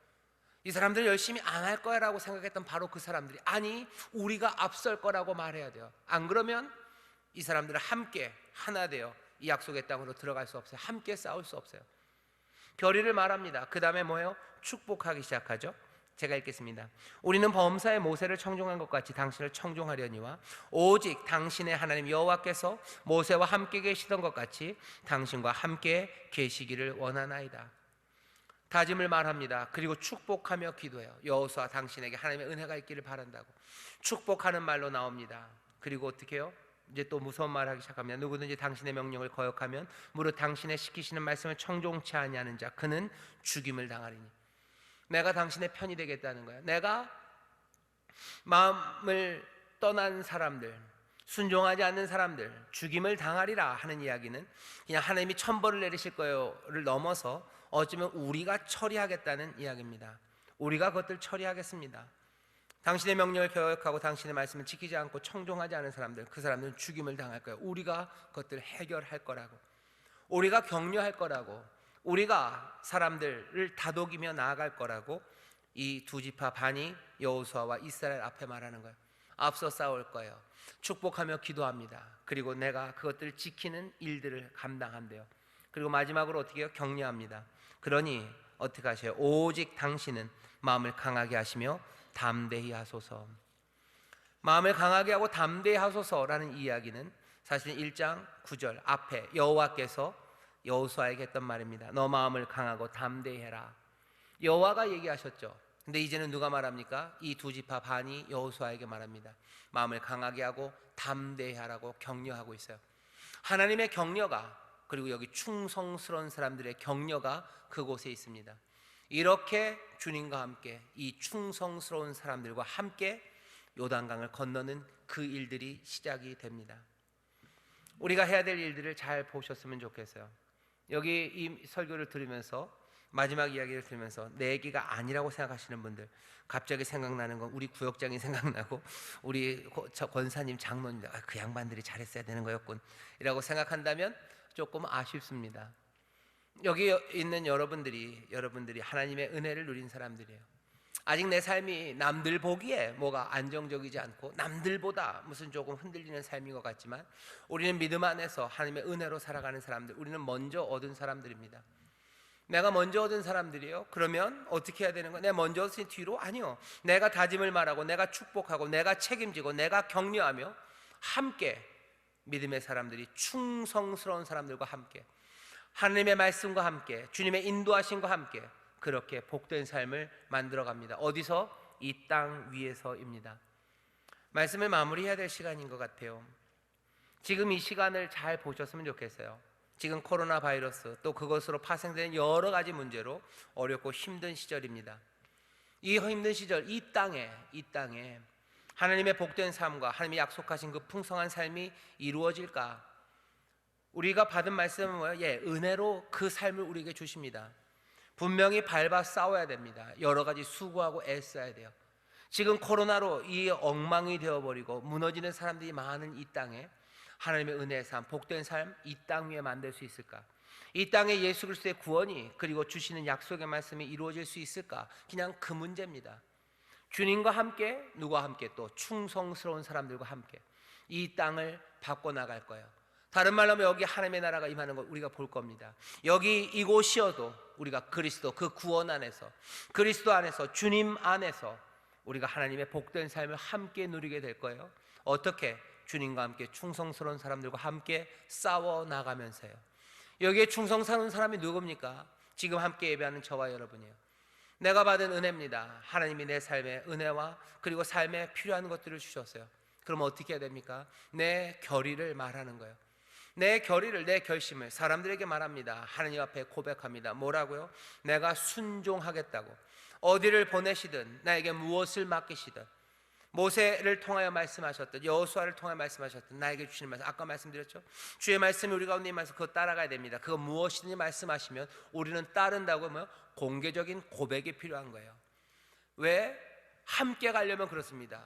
이 사람들은 열심히 안 할 거야 라고 생각했던 바로 그 사람들이, 아니, 우리가 앞설 거라고 말해야 돼요. 안 그러면 이 사람들은 함께 하나 되어 이 약속의 땅으로 들어갈 수 없어요. 함께 싸울 수 없어요. 결의를 말합니다. 그 다음에 뭐예요? 축복하기 시작하죠. 제가 읽겠습니다. 우리는 범사의 모세를 청종한 것 같이 당신을 청종하려니와 오직 당신의 하나님 여호와께서 모세와 함께 계시던 것 같이 당신과 함께 계시기를 원하나이다. 다짐을 말합니다. 그리고 축복하며 기도해요. 여호수아, 당신에게 하나님의 은혜가 있기를 바란다고 축복하는 말로 나옵니다. 그리고 어떻게 해요? 이제 또 무서운 말을 하기 시작합니다. 누구든지 당신의 명령을 거역하면 무릇 당신의 시키시는 말씀을 청종치 아니하는 자 그는 죽임을 당하리니. 내가 당신의 편이 되겠다는 거야. 내가 마음을 떠난 사람들, 순종하지 않는 사람들 죽임을 당하리라 하는 이야기는 그냥 하나님이 천벌을 내리실 거요를 넘어서 어쩌면 우리가 처리하겠다는 이야기입니다. 우리가 그것들 처리하겠습니다. 당신의 명령을 거역하고 당신의 말씀을 지키지 않고 청종하지 않은 사람들, 그 사람들은 죽임을 당할 거예요. 우리가 그것들을 해결할 거라고, 우리가 격려할 거라고, 우리가 사람들을 다독이며 나아갈 거라고 이 두 지파 반이 여호수아와 이스라엘 앞에 말하는 거예요. 앞서 싸울 거예요. 축복하며 기도합니다. 그리고 내가 그것들을 지키는 일들을 감당한대요. 그리고 마지막으로 어떻게 해요? 격려합니다. 그러니 어떻게 하셔요? 오직 당신은 마음을 강하게 하시며 담대히 하소서. 마음을 강하게 하고 담대히 하소서라는 이야기는 사실 1장 9절 앞에 여호와께서 여호수아에게 했던 말입니다. 너 마음을 강하고 담대히 해라. 여호와가 얘기하셨죠. 근데 이제는 누가 말합니까? 이 두 지파 반이 여호수아에게 말합니다. 마음을 강하게 하고 담대히 하라고 격려하고 있어요. 하나님의 격려가, 그리고 여기 충성스러운 사람들의 격려가 그곳에 있습니다. 이렇게 주님과 함께 이 충성스러운 사람들과 함께 요단강을 건너는 그 일들이 시작이 됩니다. 우리가 해야 될 일들을 잘 보셨으면 좋겠어요. 여기 이 설교를 들으면서, 마지막 이야기를 들으면서 내 얘기가 아니라고 생각하시는 분들, 갑자기 생각나는 건 우리 구역장이 생각나고 우리 권사님, 장로님, 그 양반들이 잘했어야 되는 거였군 이라고 생각한다면 조금 아쉽습니다. 여기 있는 여러분들이 하나님의 은혜를 누린 사람들이에요. 아직 내 삶이 남들 보기에 뭐가 안정적이지 않고 남들보다 무슨 조금 흔들리는 삶인 것 같지만 우리는 믿음 안에서 하나님의 은혜로 살아가는 사람들, 우리는 먼저 얻은 사람들입니다. 내가 먼저 얻은 사람들이에요. 그러면 어떻게 해야 되는 거야? 내가 먼저 얻은 뒤로? 아니요. 내가 다짐을 말하고 내가 축복하고 내가 책임지고 내가 격려하며 함께 믿음의 사람들이, 충성스러운 사람들과 함께 하나님의 말씀과 함께 주님의 인도하심과 함께 그렇게 복된 삶을 만들어갑니다. 어디서? 이 땅 위에서입니다. 말씀을 마무리해야 될 시간인 것 같아요. 지금 이 시간을 잘 보셨으면 좋겠어요. 지금 코로나 바이러스 또 그것으로 파생되는 여러 가지 문제로 어렵고 힘든 시절입니다. 이 힘든 시절 이 땅에 하나님의 복된 삶과 하나님이 약속하신 그 풍성한 삶이 이루어질까? 우리가 받은 말씀은 뭐예요? 은혜로 그 삶을 우리에게 주십니다. 분명히 밟아 싸워야 됩니다. 여러 가지 수고하고 애써야 돼요. 지금 코로나로 이 엉망이 되어버리고 무너지는 사람들이 많은 이 땅에 하나님의 은혜의 삶, 복된 삶 이 땅 위에 만들 수 있을까? 이 땅에 예수 그리스도의 구원이 그리고 주시는 약속의 말씀이 이루어질 수 있을까? 그냥 그 문제입니다. 주님과 함께 누구와 함께 또 충성스러운 사람들과 함께 이 땅을 바꿔나갈 거예요. 다른 말로 하면 여기 하나님의 나라가 임하는 걸 우리가 볼 겁니다. 여기 이곳이어도 우리가 그리스도 그 구원 안에서 그리스도 안에서 주님 안에서 우리가 하나님의 복된 삶을 함께 누리게 될 거예요. 어떻게? 주님과 함께 충성스러운 사람들과 함께 싸워 나가면서요. 여기에 충성스러운 사람이 누굽니까? 지금 함께 예배하는 저와 여러분이에요. 내가 받은 은혜입니다. 하나님이 내 삶의 은혜와 그리고 삶에 필요한 것들을 주셨어요. 그럼 어떻게 해야 됩니까? 내 결의를 말하는 거예요. 내 결의를, 내 결심을 사람들에게 말합니다. 하나님 앞에 고백합니다. 뭐라고요? 내가 순종하겠다고. 어디를 보내시든 나에게 무엇을 맡기시든 모세를 통하여 말씀하셨든 여호수아를 통하여 말씀하셨든 나에게 주시는 말씀, 아까 말씀드렸죠? 주의 말씀이 우리 가운데 임해서 그거 따라가야 됩니다. 그거 무엇이든지 말씀하시면 우리는 따른다고 하면 공개적인 고백이 필요한 거예요. 왜? 함께 가려면 그렇습니다.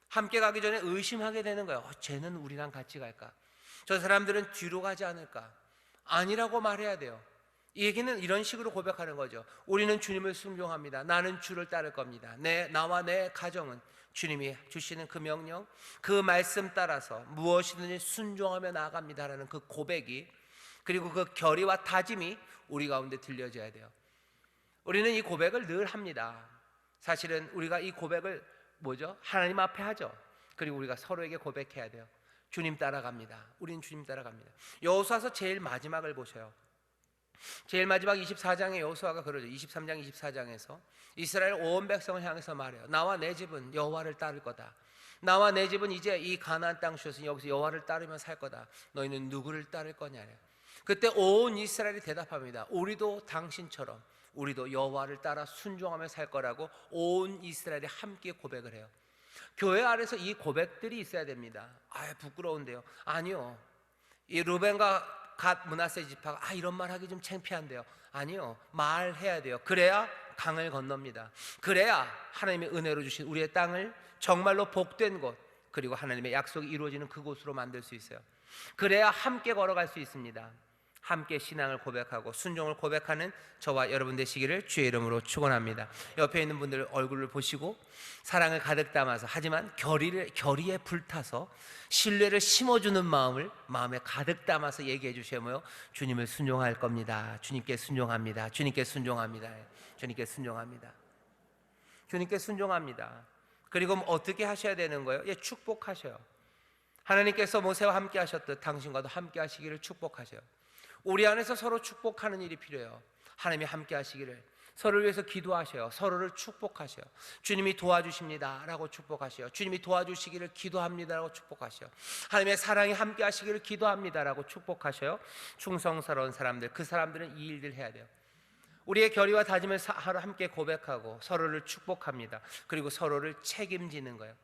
함께 가기 전에 의심하게 되는 거예요. 쟤는 우리랑 같이 갈까? 저 사람들은 뒤로 가지 않을까? 아니라고 말해야 돼요. 이 얘기는 이런 식으로 고백하는 거죠. 우리는 주님을 순종합니다. 나는 주를 따를 겁니다. 나와 내 가정은 주님이 주시는 그 명령, 그 말씀 따라서 무엇이든지 순종하며 나아갑니다라는 그 고백이, 그리고 그 결의와 다짐이 우리 가운데 들려져야 돼요. 우리는 이 고백을 늘 합니다. 사실은 우리가 이 고백을 하나님 앞에 하죠. 그리고 우리가 서로에게 고백해야 돼요. 주님 따라갑니다. 우리는 주님 따라갑니다. 여호수아서 제일 마지막을 보셔요. 제일 마지막 24장에 여호수아가 그러죠. 23장 24장에서 이스라엘 온 백성을 향해서 말해요. 나와 내 집은 여호와를 따를 거다. 나와 내 집은 이제 이 가나안 땅 주셨으니 여기서 여호와를 따르며 살 거다. 너희는 누구를 따를 거냐? 그때 온 이스라엘이 대답합니다. 우리도 당신처럼 우리도 여호와를 따라 순종하며 살 거라고 온 이스라엘이 함께 고백을 해요. 교회 안에서 이 고백들이 있어야 됩니다. 부끄러운데요. 아니요. 이 루벤과 갓 므낫세 지파가 이런 말 하기 좀 창피한데요. 아니요. 말해야 돼요. 그래야 강을 건넙니다. 그래야 하나님의 은혜로 주신 우리의 땅을 정말로 복된 곳, 그리고 하나님의 약속이 이루어지는 그곳으로 만들 수 있어요. 그래야 함께 걸어갈 수 있습니다. 함께 신앙을 고백하고 순종을 고백하는 저와 여러분 되시기를 주의 이름으로 축원합니다. 옆에 있는 분들 얼굴을 보시고 사랑을 가득 담아서, 하지만 결의에 불타서 신뢰를 심어주는 마음을 마음에 가득 담아서 얘기해 주시면 주님을 순종할 겁니다. 주님께 순종합니다. 주님께 순종합니다. 주님께 순종합니다. 주님께 순종합니다. 그리고 어떻게 하셔야 되는 거예요? 축복하셔요. 하나님께서 모세와 함께 하셨듯 당신과도 함께 하시기를 축복하셔요. 우리 안에서 서로 축복하는 일이 필요해요. 하나님이 함께 하시기를, 서로를 위해서 기도하셔요. 서로를 축복하셔요. 주님이 도와주십니다 라고 축복하셔요. 주님이 도와주시기를 기도합니다 라고 축복하셔요. 하나님의 사랑이 함께 하시기를 기도합니다 라고 축복하셔요. 충성스러운 사람들, 그 사람들은 이 일들 해야 돼요. 우리의 결의와 다짐을 함께 고백하고 서로를 축복합니다. 그리고 서로를 책임지는 거예요.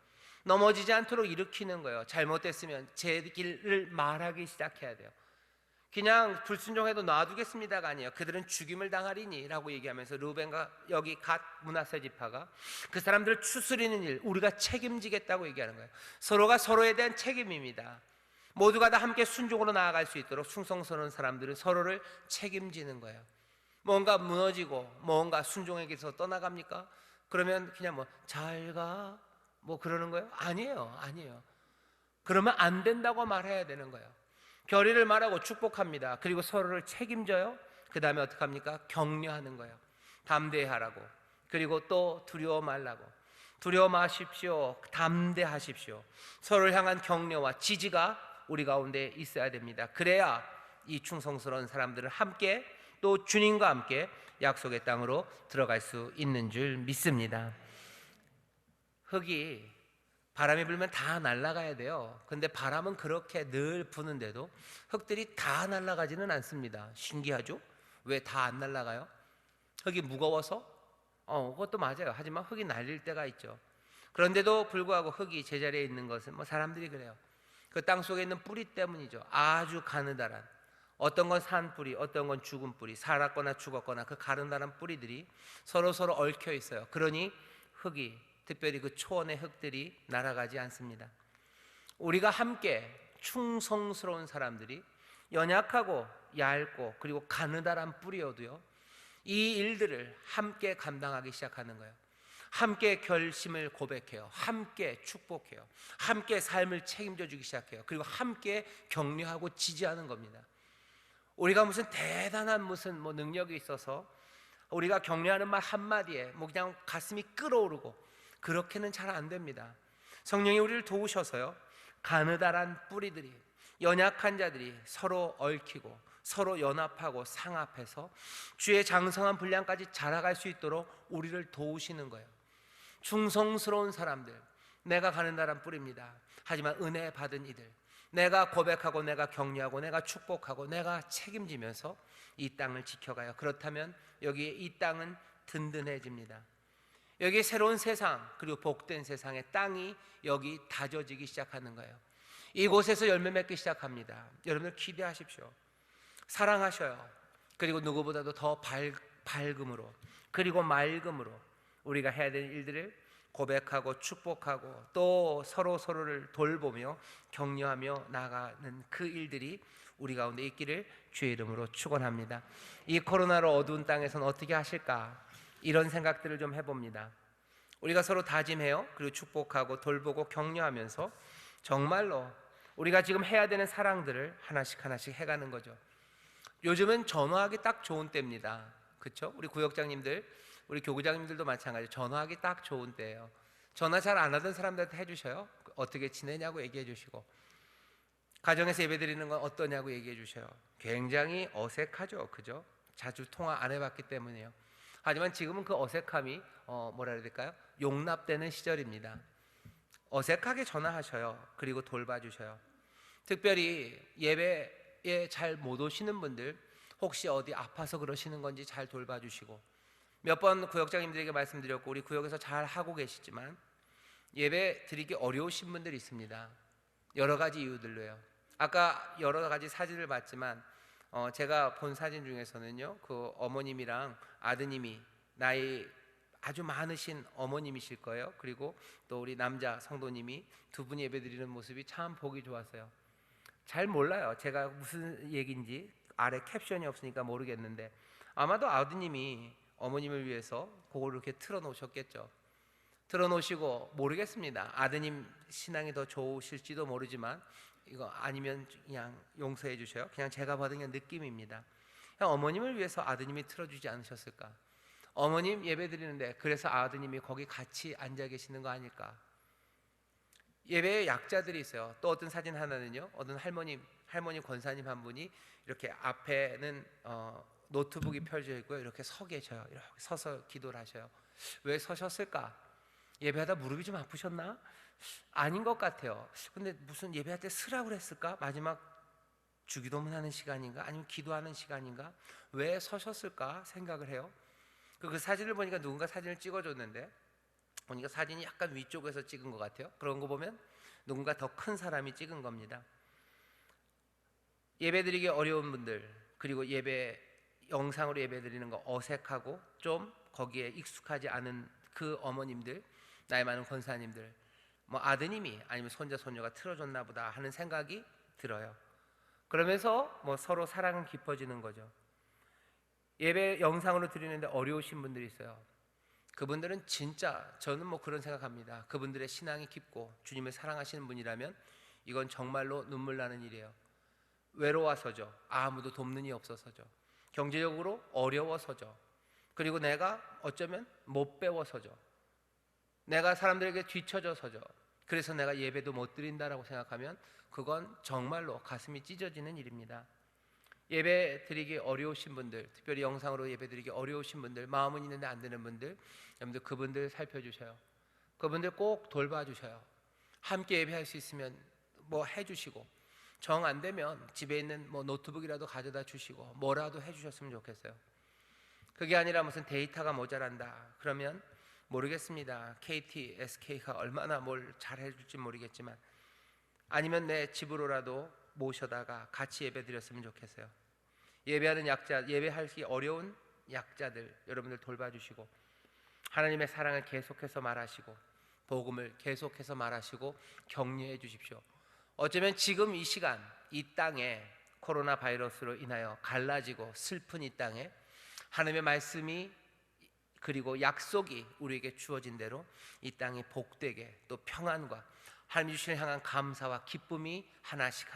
넘어지지 않도록 일으키는 거예요. 잘못됐으면 제 길을 말하기 시작해야 돼요. 그냥 불순종해도 놔두겠습니다가 아니에요. 그들은 죽임을 당하리니 라고 얘기하면서 루벤과 여기 갓 므낫세 지파가 그 사람들을 추스리는 일, 우리가 책임지겠다고 얘기하는 거예요. 서로가 서로에 대한 책임입니다. 모두가 다 함께 순종으로 나아갈 수 있도록 충성스러운 사람들은 서로를 책임지는 거예요. 뭔가 무너지고 뭔가 순종에게서 떠나갑니까? 그러면 그냥 잘가 그러는 거예요? 아니에요. 그러면 안 된다고 말해야 되는 거예요. 결의를 말하고 축복합니다. 그리고 서로를 책임져요. 그 다음에 어떻게 합니까? 격려하는 거예요. 담대하라고. 그리고 또 두려워 말라고. 두려워 마십시오. 담대하십시오. 서로를 향한 격려와 지지가 우리 가운데 있어야 됩니다. 그래야 이 충성스러운 사람들은 함께 또 주님과 함께 약속의 땅으로 들어갈 수 있는 줄 믿습니다. 흙이 바람이 불면 다 날아가야 돼요. 근데 바람은 그렇게 늘 부는데도 흙들이 다 날아가지는 않습니다. 신기하죠? 왜 다 안 날아가요? 흙이 무거워서? 그것도 맞아요. 하지만 흙이 날릴 때가 있죠. 그런데도 불구하고 흙이 제자리에 있는 것은 사람들이 그래요. 그 땅 속에 있는 뿌리 때문이죠. 아주 가느다란, 어떤 건 산 뿌리, 어떤 건 죽은 뿌리, 살았거나 죽었거나 그 가느다란 뿌리들이 서로 얽혀 있어요. 그러니 흙이, 특별히 그 초원의 흙들이 날아가지 않습니다. 우리가 함께 충성스러운 사람들이 연약하고 얇고 그리고 가느다란 뿌리여도요, 이 일들을 함께 감당하기 시작하는 거예요. 함께 결심을 고백해요. 함께 축복해요. 함께 삶을 책임져 주기 시작해요. 그리고 함께 격려하고 지지하는 겁니다. 우리가 무슨 대단한 능력이 있어서 우리가 격려하는 말 한마디에 그냥 가슴이 끓어오르고 그렇게는 잘 안 됩니다. 성령이 우리를 도우셔서요, 가느다란 뿌리들이, 연약한 자들이 서로 얽히고 서로 연합하고 상합해서 주의 장성한 분량까지 자라갈 수 있도록 우리를 도우시는 거예요. 충성스러운 사람들, 내가 가느다란 뿌리입니다. 하지만 은혜 받은 이들, 내가 고백하고 내가 격려하고 내가 축복하고 내가 책임지면서 이 땅을 지켜가요. 그렇다면 여기에 이 땅은 든든해집니다. 여기 새로운 세상, 그리고 복된 세상의 땅이 여기 다져지기 시작하는 거예요. 이곳에서 열매 맺기 시작합니다. 여러분들 기대하십시오. 사랑하셔요. 그리고 누구보다도 더 밝음으로 그리고 맑음으로 우리가 해야 되는 일들을 고백하고 축복하고 또 서로를 돌보며 격려하며 나가는 그 일들이 우리 가운데 있기를 주의 이름으로 축원합니다. 이 코로나로 어두운 땅에서는 어떻게 하실까? 이런 생각들을 좀 해봅니다. 우리가 서로 다짐해요. 그리고 축복하고 돌보고 격려하면서 정말로 우리가 지금 해야 되는 사랑들을 하나씩 해가는 거죠. 요즘은 전화하기 딱 좋은 때입니다. 그렇죠? 우리 구역장님들, 우리 교구장님들도 마찬가지로 전화하기 딱 좋은 때예요. 전화 잘 안 하던 사람들한테 해주셔요. 어떻게 지내냐고 얘기해 주시고, 가정에서 예배드리는 건 어떠냐고 얘기해 주셔요. 굉장히 어색하죠, 그죠? 자주 통화 안 해봤기 때문에요. 하지만 지금은 그 어색함이 뭐라 해야 될까요? 용납되는 시절입니다. 어색하게 전화하셔요. 그리고 돌봐주셔요. 특별히 예배에 잘 못 오시는 분들, 혹시 어디 아파서 그러시는 건지 잘 돌봐주시고, 몇 번 구역장님들에게 말씀드렸고 우리 구역에서 잘 하고 계시지만 예배 드리기 어려우신 분들이 있습니다. 여러 가지 이유들로요. 아까 여러 가지 사진을 봤지만 제가 본 사진 중에서는요, 그 어머님이랑 아드님이 나이 아주 많으신 어머님이실 거예요. 그리고 또 우리 남자 성도님이 두 분이 예배드리는 모습이 참 보기 좋았어요. 잘 몰라요. 제가 무슨 얘기인지 아래 캡션이 없으니까 모르겠는데 아마도 아드님이 어머님을 위해서 그걸 이렇게 틀어놓으셨겠죠. 틀어놓으시고 모르겠습니다. 아드님 신앙이 더 좋으실지도 모르지만 이거 아니면 그냥 용서해 주셔요. 그냥 제가 받은 게 느낌입니다. 그냥 어머님을 위해서 아드님이 틀어주지 않으셨을까? 어머님 예배 드리는데 그래서 아드님이 거기 같이 앉아 계시는 거 아닐까? 예배에 약자들이 있어요. 또 어떤 사진 하나는요, 어떤 할머니 권사님 한 분이 이렇게 앞에는 노트북이 펴져 있고요, 이렇게 서 계셔요. 이렇게 서서 기도를 하셔요. 왜 서셨을까? 예배하다 무릎이 좀 아프셨나? 아닌 것 같아요. 근데 무슨 예배할 때 쓰라고 그랬을까? 마지막 주기도문 하는 시간인가? 아니면 기도하는 시간인가? 왜 서셨을까 생각을 해요. 그 사진을 보니까 누군가 사진을 찍어줬는데 보니까 사진이 약간 위쪽에서 찍은 것 같아요. 그런 거 보면 누군가 더 큰 사람이 찍은 겁니다. 예배드리기 어려운 분들, 그리고 영상으로 예배드리는 거 어색하고 좀 거기에 익숙하지 않은 그 어머님들, 나이 많은 권사님들, 아드님이 아니면 손자 손녀가 틀어줬나 보다 하는 생각이 들어요. 그러면서 서로 사랑은 깊어지는 거죠. 예배 영상으로 드리는데 어려우신 분들이 있어요. 그분들은 진짜 저는 그런 생각합니다. 그분들의 신앙이 깊고 주님을 사랑하시는 분이라면 이건 정말로 눈물 나는 일이에요. 외로워서죠. 아무도 돕는 이 없어서죠. 경제적으로 어려워서죠. 그리고 내가 어쩌면 못 배워서죠. 내가 사람들에게 뒤처져서죠. 그래서 내가 예배도 못 드린다라고 생각하면 그건 정말로 가슴이 찢어지는 일입니다. 예배 드리기 어려우신 분들, 특별히 영상으로 예배 드리기 어려우신 분들, 마음은 있는데 안 되는 분들, 여러분들 그분들 살펴주셔요. 그분들 꼭 돌봐주셔요. 함께 예배할 수 있으면 뭐 해주시고, 정 안 되면 집에 있는 뭐 노트북이라도 가져다 주시고 뭐라도 해주셨으면 좋겠어요. 그게 아니라 무슨 데이터가 모자란다 그러면 모르겠습니다. KT, SK가 얼마나 뭘 잘 해줄지 모르겠지만, 아니면 내 집으로라도 모셔다가 같이 예배 드렸으면 좋겠어요. 예배하는 약자, 예배하기 어려운 약자들 여러분들 돌봐주시고, 하나님의 사랑을 계속해서 말하시고, 복음을 계속해서 말하시고 격려해 주십시오. 어쩌면 지금 이 시간, 이 땅에 코로나 바이러스로 인하여 갈라지고 슬픈 이 땅에 하나님의 말씀이 그리고 약속이 우리에게 주어진 대로 이 땅이 복되게, 또 평안과 하나님 주시는 향한 감사와 기쁨이 하나씩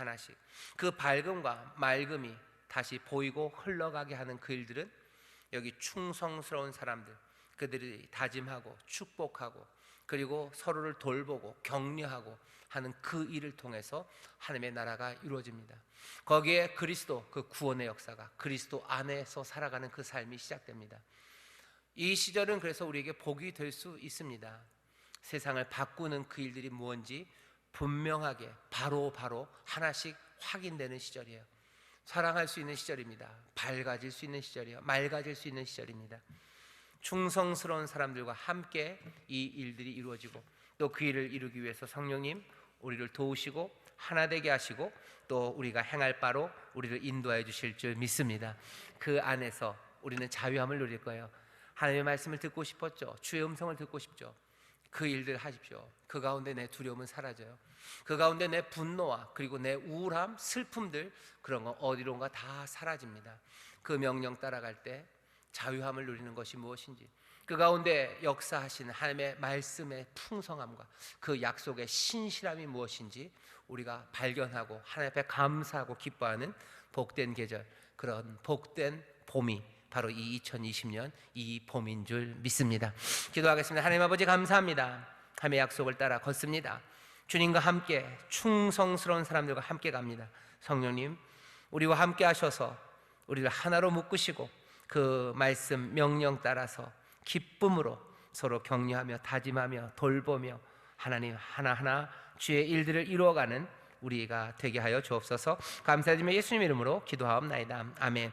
그 밝음과 맑음이 다시 보이고 흘러가게 하는 그 일들은 여기 충성스러운 사람들, 그들이 다짐하고 축복하고 그리고 서로를 돌보고 격려하고 하는 그 일을 통해서 하나님의 나라가 이루어집니다. 거기에 그리스도, 그 구원의 역사가 그리스도 안에서 살아가는 그 삶이 시작됩니다. 이 시절은 그래서 우리에게 복이 될 수 있습니다. 세상을 바꾸는 그 일들이 무엇인지 분명하게 바로 하나씩 확인되는 시절이에요. 사랑할 수 있는 시절입니다. 밝아질 수 있는 시절이에요. 맑아질 수 있는 시절입니다. 충성스러운 사람들과 함께 이 일들이 이루어지고, 또 그 일을 이루기 위해서 성령님 우리를 도우시고 하나 되게 하시고, 또 우리가 행할 바로 우리를 인도하여 주실 줄 믿습니다. 그 안에서 우리는 자유함을 누릴 거예요. 하나님의 말씀을 듣고 싶었죠. 주의 음성을 듣고 싶죠. 그 일들 하십시오. 그 가운데 내 두려움은 사라져요. 그 가운데 내 분노와 그리고 내 우울함, 슬픔들, 그런 거 어디론가 다 사라집니다. 그 명령 따라갈 때 자유함을 누리는 것이 무엇인지, 그 가운데 역사하시는 하나님의 말씀의 풍성함과 그 약속의 신실함이 무엇인지 우리가 발견하고 하나님 앞에 감사하고 기뻐하는 복된 계절, 그런 복된 봄이 바로 이 2020년 이 봄인 줄 믿습니다. 기도하겠습니다. 하나님 아버지 감사합니다. 하나님의 약속을 따라 걷습니다. 주님과 함께 충성스러운 사람들과 함께 갑니다. 성령님 우리와 함께 하셔서 우리를 하나로 묶으시고 그 말씀 명령 따라서 기쁨으로 서로 격려하며 다짐하며 돌보며 하나님 하나하나 주의 일들을 이루어가는 우리가 되게 하여 주옵소서. 감사드리며 예수님 이름으로 기도하옵나이다. 아멘.